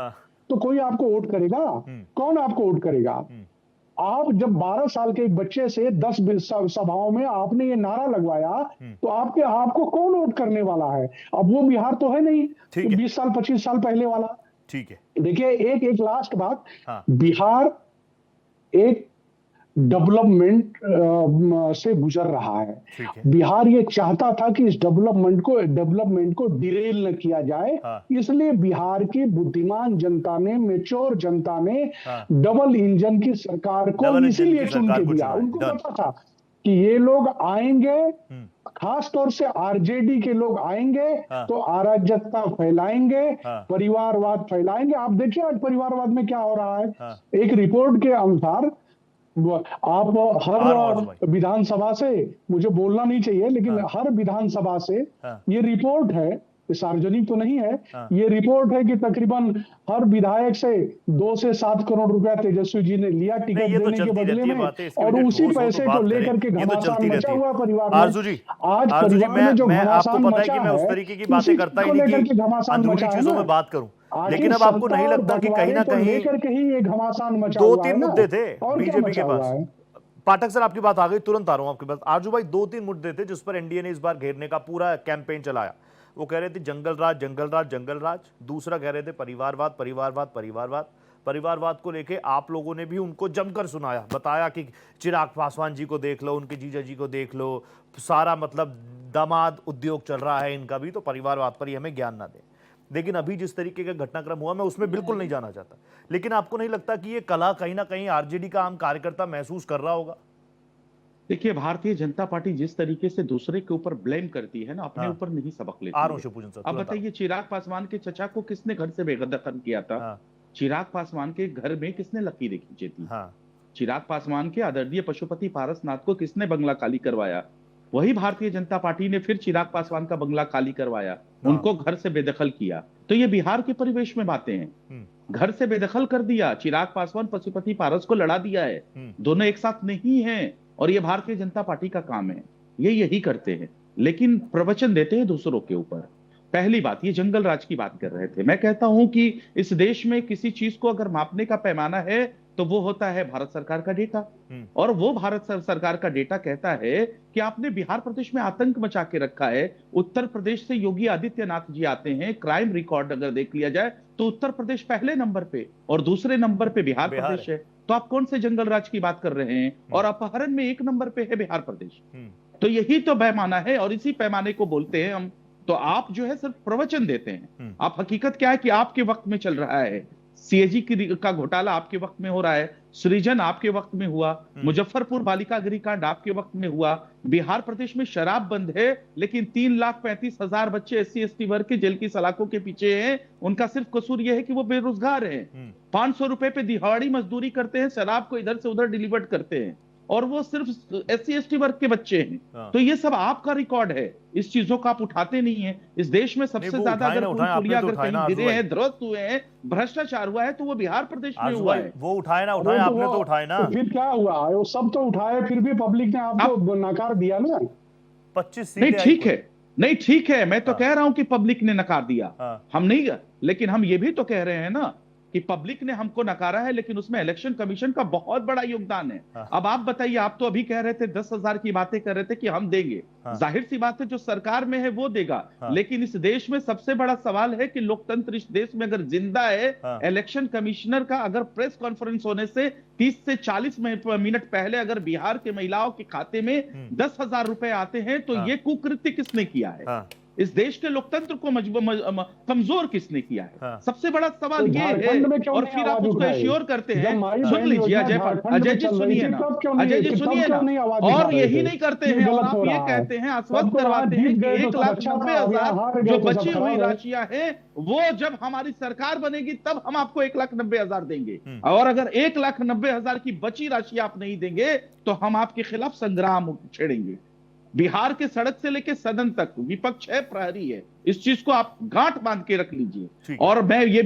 तो कोई आपको वोट करेगा? कौन आपको वोट करेगा? आप जब 12 साल के एक बच्चे से 10 सभाओं में आपने ये नारा लगवाया, तो आपको कौन वोट करने वाला है? अब वो बिहार तो है नहीं, 20 साल 25 साल पहले वाला। ठीक है, देखिए एक लास्ट बात, बिहार एक डेवलपमेंट से गुजर रहा है। बिहार ये चाहता था कि इस डेवलपमेंट को डिरेल न किया जाए, इसलिए बिहार की बुद्धिमान जनता ने, मैच्योर जनता ने डबल इंजन की सरकार को इसीलिए चुन के दिया। उनको पता था कि ये लोग आएंगे, खास तौर से आरजेडी के लोग आएंगे तो अराजकता फैलाएंगे, परिवारवाद फैलाएंगे। आप देखिए आज परिवारवाद में क्या हो रहा है। एक रिपोर्ट के अनुसार, आप हर विधानसभा से, मुझे बोलना नहीं चाहिए, लेकिन हर विधानसभा से ये रिपोर्ट है, सार्वजनिक तो नहीं है, ये रिपोर्ट है कि तकरीबन हर विधायक से 2 से 7 करोड़ रुपया तेजस्वी जी ने लिया टिकट देने के बदले में, और उसी पैसे को लेकर के घमासान मचा हुआ परिवार में। आरजू जी, आज परिवार में जो घमासान मचा है, मैं उस तरीके की बातें करता ही नहीं कि अंदरूनी चीजों में बात करूं, लेकिन अब आपको नहीं लगता कि कहीं ना कहीं 2-3 मुद्दे थे बीजेपी के पास? पाठक सर, आपकी बात आ गई, तुरंत आ रहा हूं आपके पास। आरजू भाई, 2-3 मुद्दे थे जिस पर एनडीए ने इस बार घेरने का पूरा कैंपेन चलाया। वो कह रहे थे जंगल राज, जंगल राज, जंगल राज। दूसरा कह रहे थे परिवारवाद, परिवारवाद, परिवारवाद। परिवारवाद को लेके आप लोगों ने भी उनको जमकर सुनाया, बताया कि चिराग पासवान जी को देख लो, उनके जीजा जी को देख लो, सारा मतलब दामाद उद्योग चल रहा है इनका भी, तो परिवारवाद पर ही हमें ज्ञान ना दे। लेकिन अभी जिस तरीके का घटनाक्रम हुआ, मैं उसमें बिल्कुल नहीं जाना चाहता, लेकिन आपको नहीं लगता कि ये कला कहीं ना कहीं आरजेडी का आम कार्यकर्ता महसूस कर रहा होगा? देखिए, भारतीय जनता पार्टी जिस तरीके से दूसरे के ऊपर ब्लेम करती है ना, अपने ऊपर नहीं सबक लेती है। अब बताइए, चिराग पासवान के चचा को किसने घर से बेदखल किया था? चिराग पासवान के घर में किसने लकीरें खींची थी? चिराग पासवान के आदरणीय पशुपति पारसनाथ को किसने बंगला खाली करवाया? वही भारतीय जनता पार्टी ने फिर चिराग पासवान का बंगला खाली करवाया, उनको घर से बेदखल किया। तो ये बिहार के परिवेश में बातें हैं। घर से बेदखल कर दिया, चिराग पासवान पशुपति पारस को लड़ा दिया है, दोनों एक साथ नहीं है। और ये भारतीय जनता पार्टी का काम है, ये यही करते हैं, लेकिन प्रवचन देते हैं दूसरों के ऊपर। पहली बात, ये जंगल राज की बात कर रहे थे। मैं कहता हूं कि इस देश में किसी चीज को अगर मापने का पैमाना है तो वो होता है भारत सरकार का डेटा। और वो भारत सरकार का डेटा कहता है कि आपने बिहार प्रदेश में आतंक मचा के रखा है। उत्तर प्रदेश से योगी आदित्यनाथ जी आते हैं, क्राइम रिकॉर्ड अगर देख लिया जाए तो उत्तर प्रदेश पहले नंबर पे और दूसरे नंबर पे बिहार प्रदेश है। तो आप कौन से जंगल राज की बात कर रहे हैं? और अपहरण में 1 नंबर पे है बिहार प्रदेश। तो यही तो पैमाना है और इसी पैमाने को बोलते हैं हम। तो आप जो है सिर्फ प्रवचन देते हैं। आप हकीकत क्या है कि आपके वक्त में चल रहा है, सीएजी का घोटाला आपके वक्त में हो रहा है, सृजन आपके वक्त में हुआ, मुजफ्फरपुर बालिका गृह कांड आपके वक्त में हुआ, बिहार प्रदेश में शराब बंद है, लेकिन 3,35,000 बच्चे SC ST वर्ग के जेल की सलाखों के पीछे हैं। उनका सिर्फ कसूर यह है कि वो बेरोजगार हैं, 500 रुपए पे दिहाड़ी मजदूरी करते हैं, शराब को इधर से उधर डिलीवर करते हैं, और वो सिर्फ SC ST वर्ग के बच्चे हैं। तो ये सब आपका रिकॉर्ड है, इस चीजों का आप उठाते नहीं है। इस देश में सबसे ज्यादा अगर अगर कहीं गिरे हैं, ध्वस्त हुए हैं, भ्रष्टाचार हुआ है तो वो बिहार प्रदेश में हुआ है। वो उठाए ना उठाए, आपने तो उठाए ना। फिर क्या हुआ? वो सब तो उठाए, फिर भी पब्लिक ने आपको नकार दिया ना। 25 नहीं ठीक है, नहीं ठीक है, मैं तो कह रहा हूं कि पब्लिक ने नकार दिया, हम नहीं, लेकिन हम ये भी तो कह रहे हैं ना कि पब्लिक ने हमको नकारा है, लेकिन उसमें इलेक्शन कमीशन का बहुत बड़ा योगदान है। अब आप बताइए, आप तो अभी कह रहे थे 10,000 की बातें कर रहे थे कि हम देंगे। जाहिर सी बात है, जो सरकार में है वो देगा, लेकिन इस देश में सबसे बड़ा सवाल है कि लोकतंत्र इस देश में अगर जिंदा है, इलेक्शन कमिश्नर का अगर प्रेस कॉन्फ्रेंस होने से 30 से 40 मिनट पहले अगर बिहार के महिलाओं के खाते में 10,000 रुपए आते हैं, तो ये कुकृत्य किसने किया है? इस देश के लोकतंत्र को कमजोर किसने किया है? सबसे बड़ा सवाल ये है। और फिर आप उसको एश्योर करते हैं। सुन लीजिए अजय जी, सुनिए ना, अजय जी सुनिए ना। और यही नहीं करते हैं, और आप ये कहते हैं, आश्वस्त करवाते हैं कि 1,90,000 जो बची हुई राशियां हैं, वो जब हमारी सरकार बनेगी तब हम आपको 1,90,000 देंगे। और अगर 1,90,000 की बची राशि आप नहीं देंगे तो हम आपके खिलाफ संग्राम छेड़ेंगे। बिहार के सड़क से लेकर सदन तक विपक्ष है, प्रहरी है। इस चीज को आप गांठ बांध के रख लीजिए। और मैं ये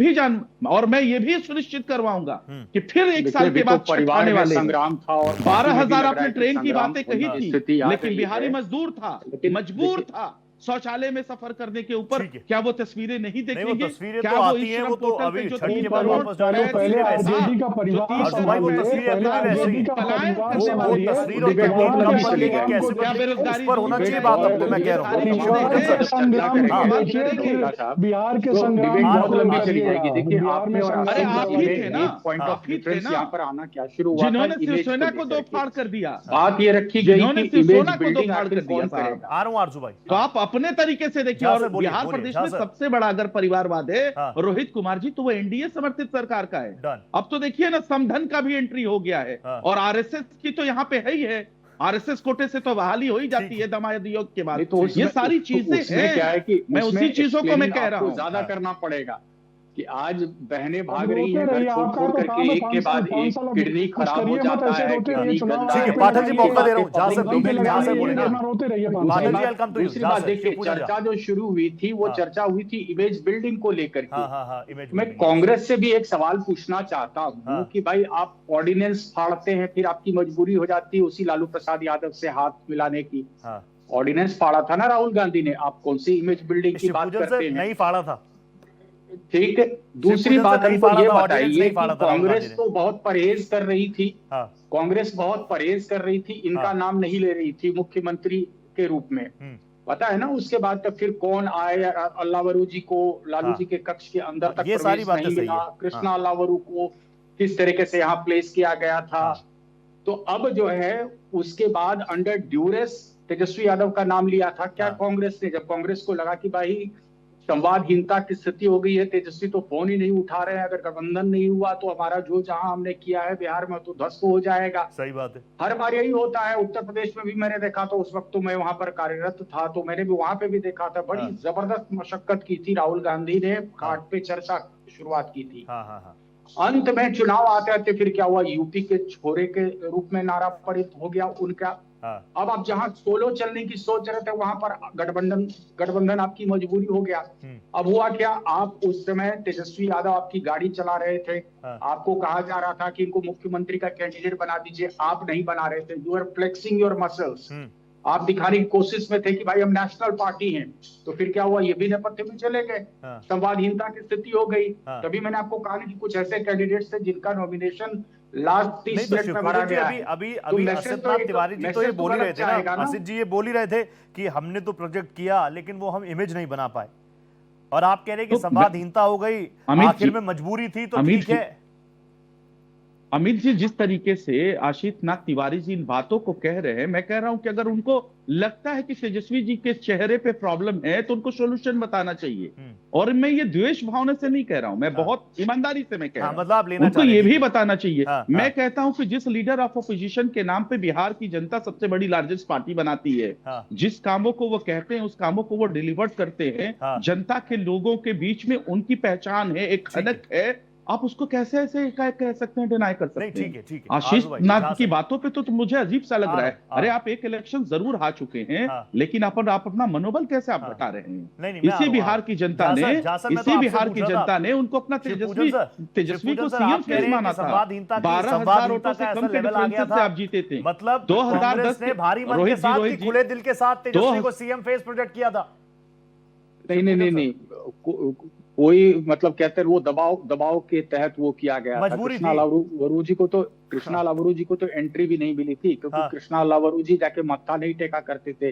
भी सुनिश्चित करवाऊंगा कि फिर 1 साल के बाद आने वाले संग्राम था। और 12,000 आपने ट्रेन की बातें कही थी, लेकिन बिहारी मजदूर था, मजबूर था, शौचालय में सफर करने के ऊपर, क्या वो तस्वीरें नहीं देखेंगे? वो तस्वीरें क्या तो वो आती हैं, वो तो अभी छठ के बाद वापस जाने पहले आरजेडी का परिवार वो तस्वीरें अभी भी वैसे ही वो तस्वीर और पेट्रोल कम पर लेके कैसे उस पर होना चाहिए बात। अब तो मैं कह रहा हूँ बिहार के संग्राम बहुत लंबी चली जाएगी। देखिए बिहार में अरे आप ही थे ना, एक पॉइंट ऑफ डिफरेंस यहाँ पर आना क्या शुरू हुआ था, जिन्होंने इमेज शिवसेना को दो लेकर के। फाड़ कर दिया, बात ये रखी गई कि इमेज बिल्डिंग आखिर कौन करेगा। आ रहा हूँ आरजू भाई, तो आप अपने तरीके से देखिए। और बिहार प्रदेश में सबसे बड़ा अगर परिवारवाद है रोहित कुमार जी, तो वो एनडीए समर्थित सरकार का है। अब तो देखिए ना, समधन का भी एंट्री हो गया है, और आरएसएस की तो यहाँ पे है ही है। आरएसएस कोटे से तो बहाली हो ही जाती है दमाद योग के बाद। तो ये सारी चीजें हैं, क्या है कि मैं उसी चीजों को मैं कह रहा हूँ। ज्यादा करना पड़ेगा कि आज बहनें भाग रही हैं घर छोड़ छोड़ करके, एक के बाद एक किडनी खराब हो जाता है, किडनी गंदा है। पाठक जी मौका दे रहा हूँ, जहाँ से दूसरी बात देखिए, चर्चा जो शुरू हुई थी वो चर्चा हुई थी इमेज बिल्डिंग को लेकर के। मैं कांग्रेस से भी एक सवाल पूछना चाहता हूँ कि भाई आप ऑर्डिनेंस फाड़ते हैं, फिर आपकी मजबूरी हो जाती है उसी लालू प्रसाद यादव से हाथ मिलाने की। ऑर्डिनेंस फाड़ा था ना राहुल गांधी ने, आप कौन सी इमेज बिल्डिंग की बात करते हैं? नहीं फाड़ा था, ठीक है। दूसरी बात हमको ये बताइए कि कांग्रेस तो बहुत परहेज कर रही थी, कांग्रेस बहुत परहेज कर रही थी, इनका नाम नहीं ले रही थी मुख्यमंत्री के रूप में, पता है ना। उसके बाद तक फिर कौन आए, अल्लावरू जी को लालू जी के कक्ष के अंदर तक प्रवेश नहीं मिला, कृष्णा अल्लावरू को किस तरीके से यहाँ प्लेस किया गया था। तो अब जो है उसके बाद अंडर ड्यूरेस तेजस्वी यादव का नाम लिया था क्या कांग्रेस ने? जब कांग्रेस को लगा कि भाई संवादहीनता की स्थिति हो गई है, तेजस्वी तो फोन ही नहीं उठा रहे हैं, अगर गठबंधन नहीं हुआ तो हमारा जो जहां हमने किया है बिहार में तो ध्वस्त हो जाएगा। सही बात है, हर बार यही होता है। उत्तर प्रदेश में भी मैंने देखा, तो उस वक्त तो मैं वहां पर कार्यरत था, तो मैंने भी वहां पे भी देखा था, बड़ी जबरदस्त मशक्कत की थी। राहुल गांधी ने घाट पे चर्चा शुरुआत की थी। अंत में चुनाव आते आते फिर क्या हुआ, यूपी के छोरे के रूप में नारा परित हो गया उनका। अब आप जहां सोलो चलने की सोच रहे थे वहां पर गठबंधन आपकी मजबूरी हो गया। अब हुआ क्या, आप उस समय तेजस्वी यादव आपकी गाड़ी चला रहे थे, आपको कहा जा रहा था कि इनको मुख्यमंत्री का कैंडिडेट बना दीजिए, आप नहीं बना रहे थे। You are flexing your muscles, आप दिखाने की कोशिश में थे कि भाई हम नेशनल पार्टी हैं। तो फिर क्या हुआ, ये भी नेपथ्य में चले गए, संवादहीनता की स्थिति हो गई। तभी मैंने आपको कहा कि कुछ ऐसे कैंडिडेट्स थे जिनका नॉमिनेशन लास्ट 30 मिनट में भरा गया। अभी असितनाथ तिवारी जी तो ये बोल ही रहे थे ना, असित जी ये बोल ही रहे थे कि हमने तो प्रोजेक्ट किया लेकिन वो हम इमेज नहीं बना पाए, और आप कह रहे हैं कि संवादहीनता हो गई, आखिर में मजबूरी थी तो ठीक है। अमित जी, जिस तरीके से आशीष तिवारी जी इन बातों को कह रहे हैं, मैं कह रहा हूं कि अगर उनको लगता है कि तेजस्वी जी के चेहरे पे प्रॉब्लम है तो उनको सोल्यूशन बताना चाहिए। और मैं ये द्वेष भावना से नहीं कह रहा हूं, मैं बहुत ईमानदारी से मैं कह रहा हूं, मतलब लेना उनको ये भी बताना चाहिए। मैं कहता हूं कि जिस लीडर ऑफ अपोजिशन के नाम पे बिहार की जनता सबसे बड़ी लार्जेस्ट पार्टी बनाती है, जिस कामों को वो कहते हैं उस कामों को वो डिलीवर करते हैं, जनता के लोगों के बीच में उनकी पहचान है, एक खनक है, आप उसको कैसे ऐसे कह सकते हैं, डिनाई कर सकते हैं? ठीक है। आशीष नाथ की बातों पे तो मुझे अजीब सा लग रहा है। अरे आप एक इलेक्शन जरूर हार चुके हैं, लेकिन आप अपना मनोबल कैसे आप बता रहे हैं? इसी बिहार की जनता ने उनको अपना तेजस्वी को सीएम फेस माना था। 12,000 वोटों से कम के डिफरेंस से आप जीते थे। मतलब 2010 ने भारी मन के साथ, खुले दिल के साथ तेजस्वी को सीएम फेस प्रोजेक्ट किया था। नहीं, कोई मतलब कहते हैं वो दबाव के तहत वो किया गया था। कृष्णा अल्लावरू जी को तो एंट्री भी नहीं मिली थी, क्योंकि कृष्णा अल्लावरू जी जाके मत्था नहीं टेका करते थे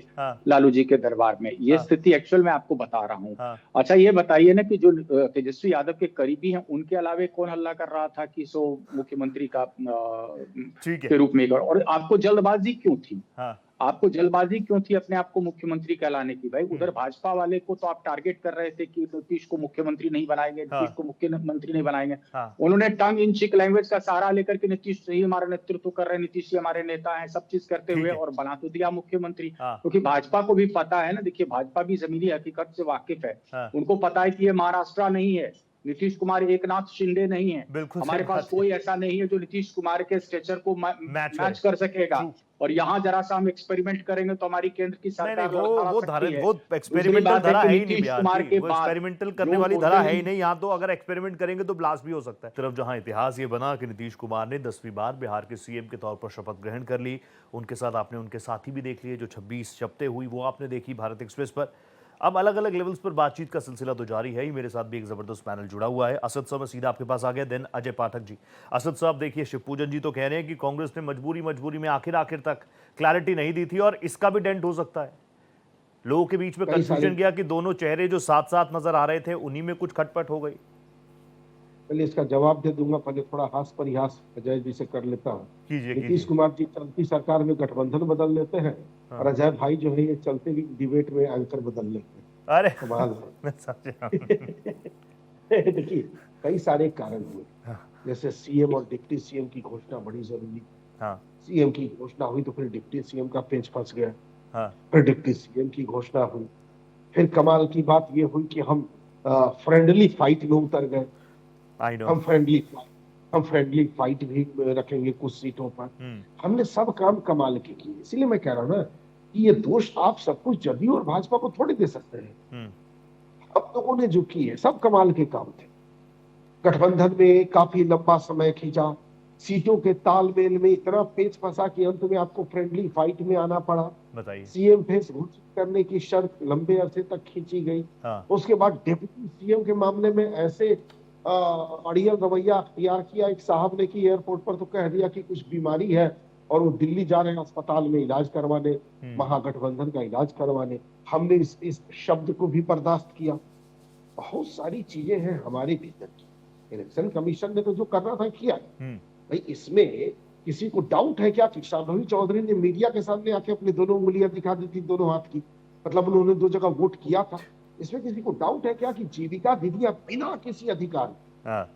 लालू जी के दरबार में। ये स्थिति एक्चुअल में आपको बता रहा हूँ। अच्छा ये बताइए ना कि जो तेजस्वी यादव के करीबी हैं उनके अलावे कौन हल्ला कर रहा था कि सो मुख्यमंत्री का के रूप में, और आपको जल्दबाजी क्यों थी? आपको जल्दबाजी क्यों थी अपने आप को मुख्यमंत्री कहलाने की? भाई उधर भाजपा वाले को तो आप टारगेट कर रहे थे कि नीतीश को मुख्यमंत्री नहीं बनाएंगे, नीतीश को मुख्यमंत्री नहीं बनाएंगे। उन्होंने टंग इन चिक लैंग्वेज का सहारा लेकर के नीतीश ही हमारा नेतृत्व कर रहे हैं, नीतीश ही हमारे नेता हैं, सब चीज करते हुए और बना तो दिया मुख्यमंत्री। क्योंकि भाजपा को भी पता है ना, देखिए भाजपा भी जमीनी हकीकत से वाकिफ है, उनको पता है कि ये महाराष्ट्र नहीं है, नीतीश कुमार एकनाथ शिंदे नहीं है, हमारे पास कोई ऐसा नहीं है जो नीतीश कुमार के स्ट्रेचर को मैच कर सकेगा। और यहाँ जरा सा हम एक्सपेरिमेंट करेंगे तो हमारी केंद्र की सरकार वो एक्सपेरिमेंटल धरा है ही नहीं बिहार की, वो एक्सपेरिमेंटल करने वाली धरा है ही नहीं। यहाँ तो अगर एक्सपेरिमेंट करेंगे तो ब्लास्ट भी हो सकता है। तरफ जहाँ इतिहास ये बना कि नीतीश कुमार ने 10वीं बार बिहार के सीएम के तौर पर शपथ ग्रहण कर ली, उनके साथ आपने उनके साथी भी देख लिए, जो 26 शपथें हुई वो आपने देखी भारत एक्सप्रेस पर। अब अलग अलग लेवल्स पर बातचीत का सिलसिला तो जारी है ही। मेरे साथ भी एक जबरदस्त पैनल जुड़ा हुआ है। असद साहब, मैं सीधा आपके पास आ गया, देन अजय पाठक जी। असद साहब देखिए, शिवपूजन जी तो कह रहे हैं कि कांग्रेस ने मजबूरी में आखिर तक क्लैरिटी नहीं दी थी और इसका भी डेंट हो सकता है। लोगों के बीच में कंफ्यूजन गया कि दोनों चेहरे जो साथ साथ नजर आ रहे थे उन्हीं में कुछ खटपट हो गई। पहले इसका जवाब दे दूंगा, पहले थोड़ा हास परिहास अजय जी से कर लेता हूँ। नीतीश कुमार जी चलती सरकार में गठबंधन बदल लेते हैं और अजय भाई जो है ये चलते भी डिबेट में एंकर बदल लेते हैं। अरे कमाल देखिए, कई सारे कारण हुए, जैसे सीएम और डिप्टी सीएम की घोषणा बड़ी जरूरी। सीएम की घोषणा हुई तो फिर डिप्टी सीएम का पेच फंस गया। फिर डिप्टी सीएम की घोषणा हुई, फिर कमाल की बात ये हुई कि हम फ्रेंडली फाइट में उतर गए। हम फ्रेंडली फाइट भी रखेंगे कुछ सीटों पर। हमने सब काम कमाल के किए। इसलिए मैं कह रहा हूं ना कि ये दोष आप सब कुछ जदयू और भाजपा को थोड़ी दे सकते हैं। हम लोगों ने जो किए सब कमाल के काम थे। गठबंधन में काफी लंबा समय खींचा, सीटों के तालमेल में इतना पेच फंसा कि अंत में आपको फ्रेंडली फाइट में आना पड़ा। बताइए, सीएम फेस घोषित करने की शर्त लंबे अरसे तक खींची गई। उसके बाद डिप्टी सीएम के मामले में ऐसे अड़ियल रवैया अख्तियार किया एक साहब ने कि एयरपोर्ट पर तो कह दिया कि कुछ बीमारी है और वो दिल्ली जा रहे हैं अस्पताल में इलाज करवाने, महागठबंधन का इलाज करवाने। हमने इस शब्द को भी बर्दाश्त किया। बहुत सारी चीजें हैं हमारे भीतर की। इलेक्शन कमीशन ने तो जो करना था किया। भाई इसमें किसी को डाउट है क्या कि शांभवी चौधरी ने मीडिया के सामने आके अपनी दोनों उंगलियां दिखा दी थी, दोनों हाथ की, मतलब उन्होंने 2 जगह वोट किया था। इसमें किसी को डाउट है क्या कि जीविका दीदियां बिना किसी अधिकार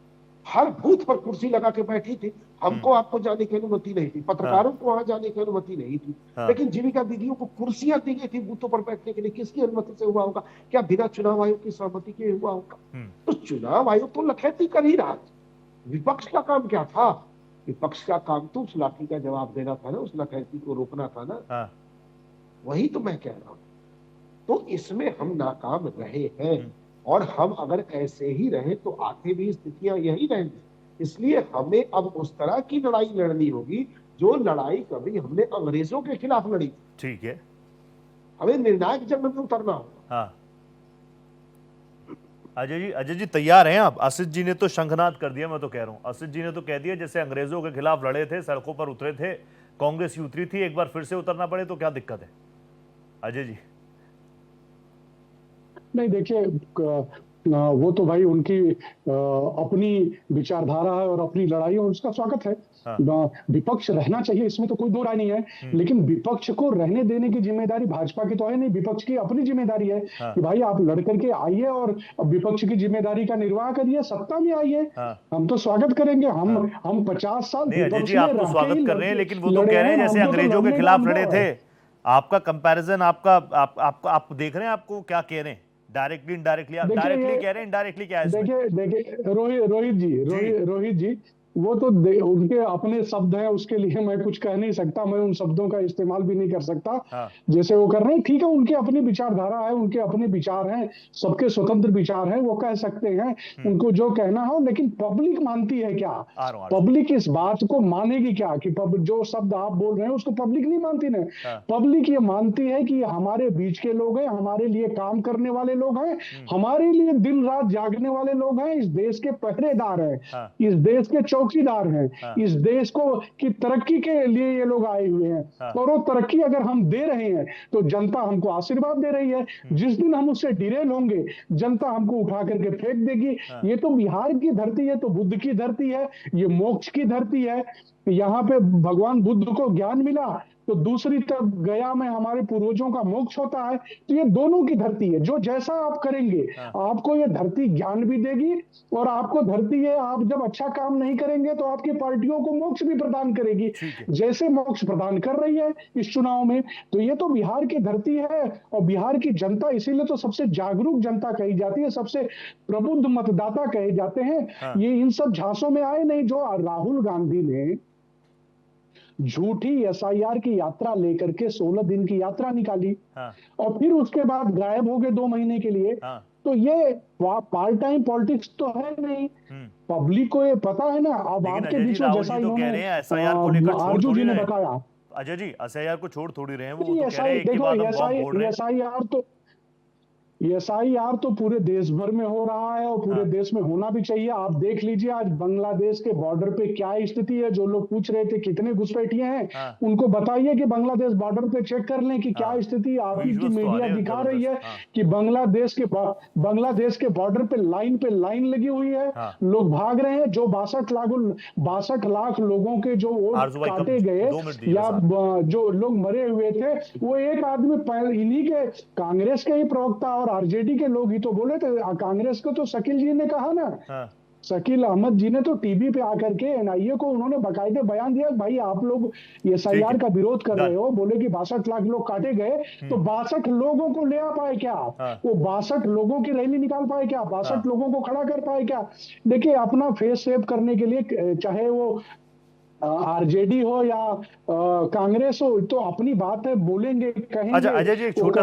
हर बूथ पर कुर्सी लगा के बैठी थी? हमको आपको जाने की अनुमति नहीं थी, पत्रकारों को वहां जाने की अनुमति नहीं थी, लेकिन जीविका दीदियों को कुर्सियां दी गई थी बूथों पर बैठने के लिए। किसकी अनुमति से हुआ होगा? क्या बिना चुनाव आयोग की सहमति के हुआ होगा? तो चुनाव आयोग तो लखैती कर ही रहा। विपक्ष का काम क्या था? विपक्ष का काम तो उस लाठी का जवाब देना था ना, उस लखैती को रोकना था ना। वही तो मैं कह रहा हूं। तो इसमें हम नाकाम रहे हैं और हम अगर ऐसे ही रहे तो आगे भी स्थितियां यही रहेंगी। इसलिए हमें अब उस तरह की लड़ाई लड़नी होगी जो लड़ाई कभी हमने अंग्रेजों के खिलाफ लड़ी। ठीक है, हमें निर्णायक जंग में उतरना होगा। अजय जी तैयार हैं आप? असित जी ने तो शंखनाद कर दिया। मैं तो कह रहा हूँ, असित जी ने तो कह दिया जैसे अंग्रेजों के खिलाफ लड़े थे, सड़कों पर उतरे थे, कांग्रेस ही उतरी थी, एक बार फिर से उतरना पड़े तो क्या दिक्कत है? अजय जी नहीं, देखिए वो तो भाई उनकी अपनी विचारधारा है और अपनी लड़ाई है, उसका स्वागत है। विपक्ष रहना चाहिए, इसमें तो कोई दो राय नहीं है। लेकिन विपक्ष को रहने देने की जिम्मेदारी भाजपा की तो है नहीं, विपक्ष की अपनी जिम्मेदारी है कि भाई आप लड़कर के आइए और विपक्ष की जिम्मेदारी का निर्वाह करिए, सत्ता में आइए। हम तो स्वागत करेंगे। हम 50 साल जी आप तो स्वागत कर रहे हैं, लेकिन वो तो कह रहे हैं जैसे अंग्रेजों के खिलाफ लड़े थे। आपका कंपैरिजन, आप देख रहे हैं आपको क्या कह रहे हैं? डायरेक्टली इनडायरेक्टली, आप डायरेक्टली कह रहे हैं, इनडायरेक्टली क्या है? देखिए रोहित जी वो तो उनके अपने शब्द हैं, उसके लिए मैं कुछ कह नहीं सकता, मैं उन शब्दों का इस्तेमाल भी नहीं कर सकता जैसे वो कर रहे हैं। ठीक है, उनकी अपनी विचारधारा है, उनके अपने विचार हैं, सबके स्वतंत्र विचार हैं, वो कह सकते हैं उनको जो कहना हो। लेकिन पब्लिक मानती है क्या? पब्लिक इस बात को मानेगी क्या कि जो शब्द आप बोल रहे हैं उसको पब्लिक नहीं मानती ना। पब्लिक ये मानती है कि हमारे बीच के लोग हैं, हमारे लिए काम करने वाले लोग हैं, हमारे लिए दिन रात जागने वाले लोग हैं, इस देश के पहरेदार हैं, इस देश के चौकीदार हैं, इस देश को की तरक्की के लिए ये लोग आए हुए हैं। और वो तरक्की अगर हम दे रहे हैं तो जनता हमको आशीर्वाद दे रही है। जिस दिन हम उससे डिरेल होंगे जनता हमको उठा करके फेंक देगी। ये तो बिहार की धरती है, तो बुद्ध की धरती है, ये मोक्ष की धरती है। यहाँ पे भगवान बुद्ध को ज्ञान मिला तो दूसरी तरफ गया में हमारे पूर्वजों का मोक्ष होता है। तो ये दोनों की धरती है, जो जैसा आप करेंगे आपको ये धरती ज्ञान भी देगी और आपको धरती है, आप जब अच्छा काम नहीं करेंगे तो आपकी पार्टियों को मोक्ष भी प्रदान करेगी, जैसे मोक्ष प्रदान कर रही है इस चुनाव में। तो ये तो बिहार की धरती है और बिहार की जनता इसीलिए तो सबसे जागरूक जनता कही जाती है, सबसे प्रबुद्ध मतदाता कहे जाते हैं। ये इन सब झांसों में आए नहीं। जो राहुल गांधी ने झूठी एसआईआर की यात्रा लेकर के 16 दिन की यात्रा निकाली और फिर उसके बाद गायब हो गए 2 महीने के लिए, तो ये पार्ट टाइम पॉलिटिक्स तो है नहीं। पब्लिक को ये पता है ना। अब आपके बीच में जैसा इन्होंने आरजू जी ने बताया, अजय जी एसआईआर को छोड़ थोड़ी रहे हैं वो, देखो एसआईआर तो SIR तो पूरे देश भर में हो रहा है और पूरे देश में होना भी चाहिए। आप देख लीजिए आज बांग्लादेश के बॉर्डर पे क्या स्थिति है। जो लोग पूछ रहे थे कितने घुसपैठिए हैं, उनको बताइए कि बांग्लादेश बॉर्डर पे चेक कर लें कि क्या स्थिति। आपकी मीडिया दिखा रही है कि बांग्लादेश के बॉर्डर पे लाइन लगी हुई है, लोग भाग रहे हैं। जो 62 लाख लोगों के जो वोट काटे गए या जो लोग मरे हुए थे, वो एक आदमी इन्हीं के कांग्रेस के ही प्रवक्ता और आरजेडी के लोग ही तो बोले थे। कांग्रेस को तो शकील जी ने कहा ना, शकील अहमद जी ने तो टीवी पे आकर के NIA को उन्होंने बाकायदे बयान दिया, भाई आप लोग SIR का विरोध कर रहे हो, बोले कि 62 लाख लोग काटे गए, तो 62 लोगों को ले आ पाए क्या? वो 62 लोगों की रैली निकाल पाए क्या? 62 लोगों को खड़ा कर पाए क्या? देखिए, अपना फेस सेव करने के लिए चाहे वो आरजेडी हो या कांग्रेस हो, तो अपनी बात है, बोलेंगे, कहेंगे। अच्छा अजय जी, एक छोटा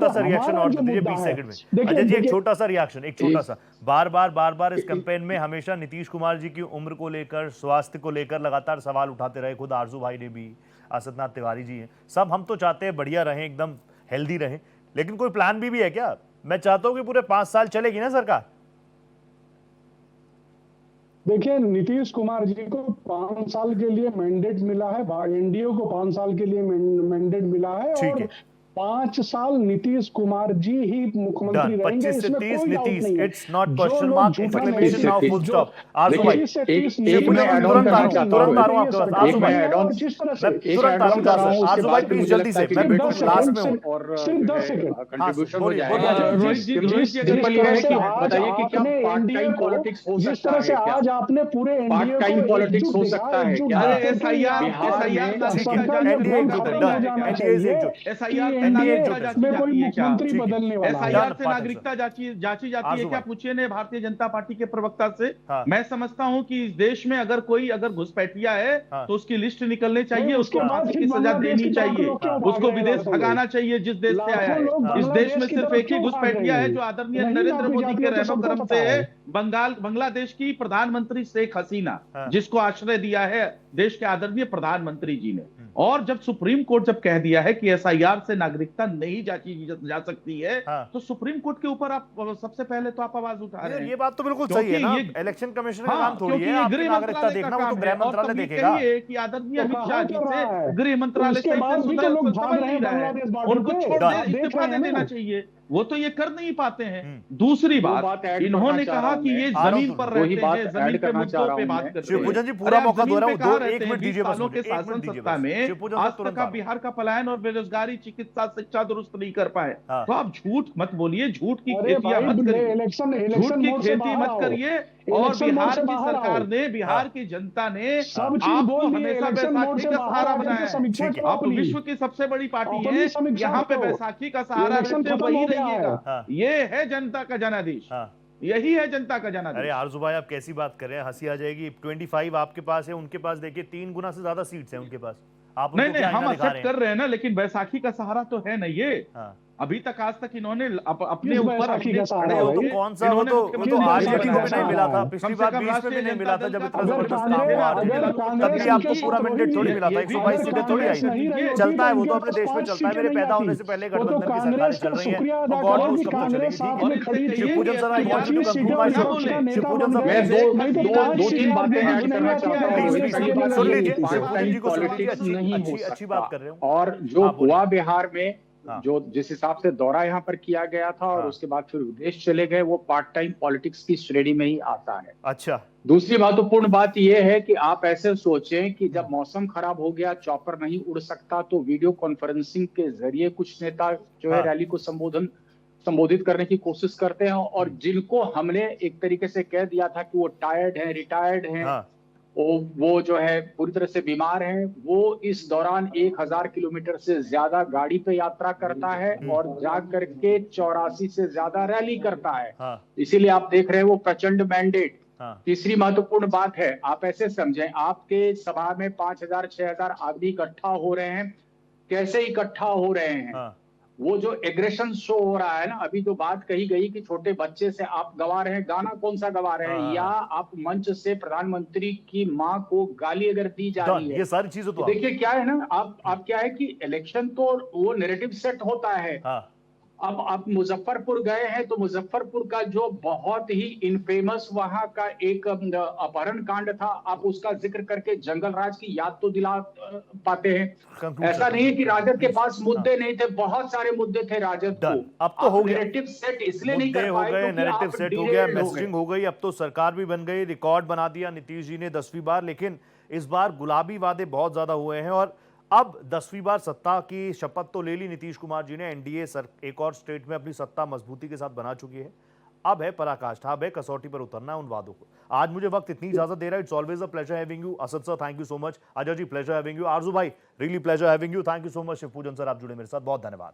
सा रिएक्शन और दीजिए 20 सेकंड में। अजय जी, एक छोटा सा रिएक्शन, एक छोटा सा। बार बार इस कैंपेन में हमेशा नीतीश कुमार जी की उम्र को लेकर, स्वास्थ्य को लेकर लगातार सवाल उठाते रहे। खुद आरजू भाई ने भी, असदनाथ तिवारी जी हैं, सब हम तो चाहते हैं बढ़िया रहें, एकदम हेल्दी रहें, लेकिन कोई प्लान भी है क्या? मैं चाहता हूं कि पूरे 5 साल चलेगी ना सरकार। देखिए, नीतीश कुमार जी को 5 साल के लिए मैंडेट मिला है, NDA को 5 साल के लिए मैंडेट मिला है और 5 साल नीतीश कुमार जी ही मुख्यमंत्री रहेंगे, इसमें कोई डाउट नहीं है। It's not question mark, exclamation now, full stop. आरजू भाई जिस तरह से आरजू भाई प्लीज जल्दी से, मैं बिल्कुल लास्ट में हूं और सिर्फ 10 सेकंड कंट्रीब्यूशन हो जाएगा। बताइए कि क्या पार्ट टाइम पॉलिटिक्स हो जिस सकता तरह है? से आज आपने पूरे पार्ट टाइम पॉलिटिक्स हो सकता है क्या? में कोई मुख्यमंत्री बदलने वाला है? SIR से नागरिकता जांची जाती है क्या? पूछिए ने भारतीय जनता पार्टी के प्रवक्ता से। मैं समझता हूं कि इस देश में अगर कोई घुसपैठिया है तो उसकी लिस्ट निकलनी चाहिए, उसको फांसी की सजा देनी चाहिए, उसको विदेश भगाना चाहिए जिस देश से आया है। इस देश में सिर्फ एक ही घुसपैठिया है जो आदरणीय नरेंद्र मोदी के रहमो करम से है, बांग्लादेश की प्रधानमंत्री शेख हसीना, जिसको आश्रय दिया है देश के आदरणीय प्रधानमंत्री जी ने। और जब सुप्रीम कोर्ट जब कह दिया है कि SIR से नागरिकता नहीं जांची जा सकती है, तो सुप्रीम कोर्ट के ऊपर आप सबसे पहले तो आप आवाज उठा रहे हैं। ये बात तो बिल्कुल सही है ना, इलेक्शन कमीशन का काम थोड़ी है आपकी नागरिकता देखना, वो तो गृह मंत्रालय देखेगा। कि आदरणीय अमित शाह जी से गृह मंत्रालय से उनको इस्तीफा दे देना चाहिए, वो तो ये कर नहीं पाते हैं। दूसरी बात, इन्होंने कहा कि ये जमीन पर रहते हैं, जमीन के मुद्दों पे बात करते हैं। शिवपूजन जी पूरा मौका दो रहा हूं, 1 मिनट दीजिए बस के शासन सत्ता में आज तक आप बिहार का पलायन और बेरोजगारी, चिकित्सा, शिक्षा दुरुस्त नहीं कर पाए। तो आप झूठ मत बोलिए, झूठ की खेतियां मत करिए, झूठ की खेती मत करिए। और बिहार की सरकार ने, बिहार की जनता ने आपको हमेशा बैसाखी का सहारा बनाया है। आप विश्व की सबसे बड़ी पार्टी है, यहाँ पे बैसाखी का सहारा देते वही रहिएगा। ये है जनता का जनादेश, यही है जनता का जनादेश। अरे आरजू भाई, आप कैसी बात कर रहे हैं, हंसी आ जाएगी। 25 आपके पास है, उनके पास देखिए 3 गुना से ज्यादा सीट्स हैं उनके पास। आप नहीं, हम एक्सेप्ट कर रहे हैं ना, लेकिन बैसाखी का सहारा तो है ना ये। अभी तक आज तक इन्होंने अपने ऊपर कौन सा, वो तो आरजेडी को भी नहीं मिला था, पिछली बार 20 में भी नहीं मिला था, जब इतना जबरदस्त काम हुआ तब भी आपको पूरा मैंडेट थोड़ी मिला था, 122 सीटें थोड़ी आई थी। चलता है वो तो अपने देश में चलता है, मेरे पैदा होने से पहले गठबंधन की सरकारें चल रही हैं और गॉड नोस कब चलेगी। Shivpujan sir, I want you to conclude. Shivpujan sir, मैं दो तीन बातें ऐड करना चाहता हूं। सुन लीजिए, शिवपूजन जी को सुन, अच्छी बात कर रहे हो। और जो हुआ बिहार में, जो जिस हिसाब से दौरा यहाँ पर किया गया था और उसके बाद फिर विदेश चले गए, वो पार्ट टाइम पॉलिटिक्स की श्रेणी में ही आता है। अच्छा, दूसरी महत्वपूर्ण बात यह है कि आप ऐसे सोचें कि जब मौसम खराब हो गया, चॉपर नहीं उड़ सकता, तो वीडियो कॉन्फ्रेंसिंग के जरिए कुछ नेता जो है रैली को संबोधित करने की कोशिश करते हैं, और जिनको हमने एक तरीके से कह दिया था कि वो टायर्ड हैं, रिटायर्ड हैं, वो जो है पूरी तरह से बीमार हैं, वो इस दौरान 1000 किलोमीटर से ज्यादा गाड़ी पे यात्रा करता है और जा करके 84 से ज्यादा रैली करता है। इसीलिए आप देख रहे हैं वो प्रचंड मैंडेट। तीसरी महत्वपूर्ण बात है, आप ऐसे समझें, आपके सभा में 5000 6000 आदमी इकट्ठा हो रहे हैं। कैसे इकट्ठा हो रहे हैं? वो जो एग्रेशन शो हो रहा है ना, अभी जो बात कही गई कि छोटे बच्चे से आप गवा रहे हैं, गाना कौन सा गवा रहे हैं, या आप मंच से प्रधानमंत्री की मां को गाली अगर दी जा रही है, ये सारी चीजें तो देखिए क्या है ना, आप क्या है कि इलेक्शन तो वो नैरेटिव सेट होता है, अब मुजफ्फरपुर गए हैं तो मुजफ्फरपुर का जो बहुत ही इनफेमस वहां का एक अपहरण कांड था, आप उसका जिक्र करके जंगल राज की याद तो दिला पाते हैं। ऐसा नहीं है कि राजद के पास मुद्दे नहीं थे, बहुत सारे मुद्दे थे राजद को। अब तो हो गया, नैरेटिव सेट इसलिए नहीं कर हो पाए गए, नैरेटिव सेट हो गया, मैसेजिंग हो गई, अब तो सरकार भी बन गई, रिकॉर्ड बना दिया नीतीश जी ने 10वीं बार। लेकिन इस बार गुलाबी वादे बहुत ज्यादा हुए हैं और अब 10वीं बार सत्ता की शपथ तो ले ली नीतीश कुमार जी ने। एनडीए एक और स्टेट में अपनी सत्ता मजबूती के साथ बना चुकी है। अब है पराकाष्ठा, अब है कसौटी पर उतरना है उन वादों को। आज मुझे वक्त इतनी इजाजत दे रहा है। It's always a pleasure having you. Asad sir, thank you so much. Ajay ji, pleasure having you. Arzoo भाई, really pleasure having you. Thank you so much. Shivpujan sir, आप जुड़े मेरे साथ, बहुत धन्यवाद।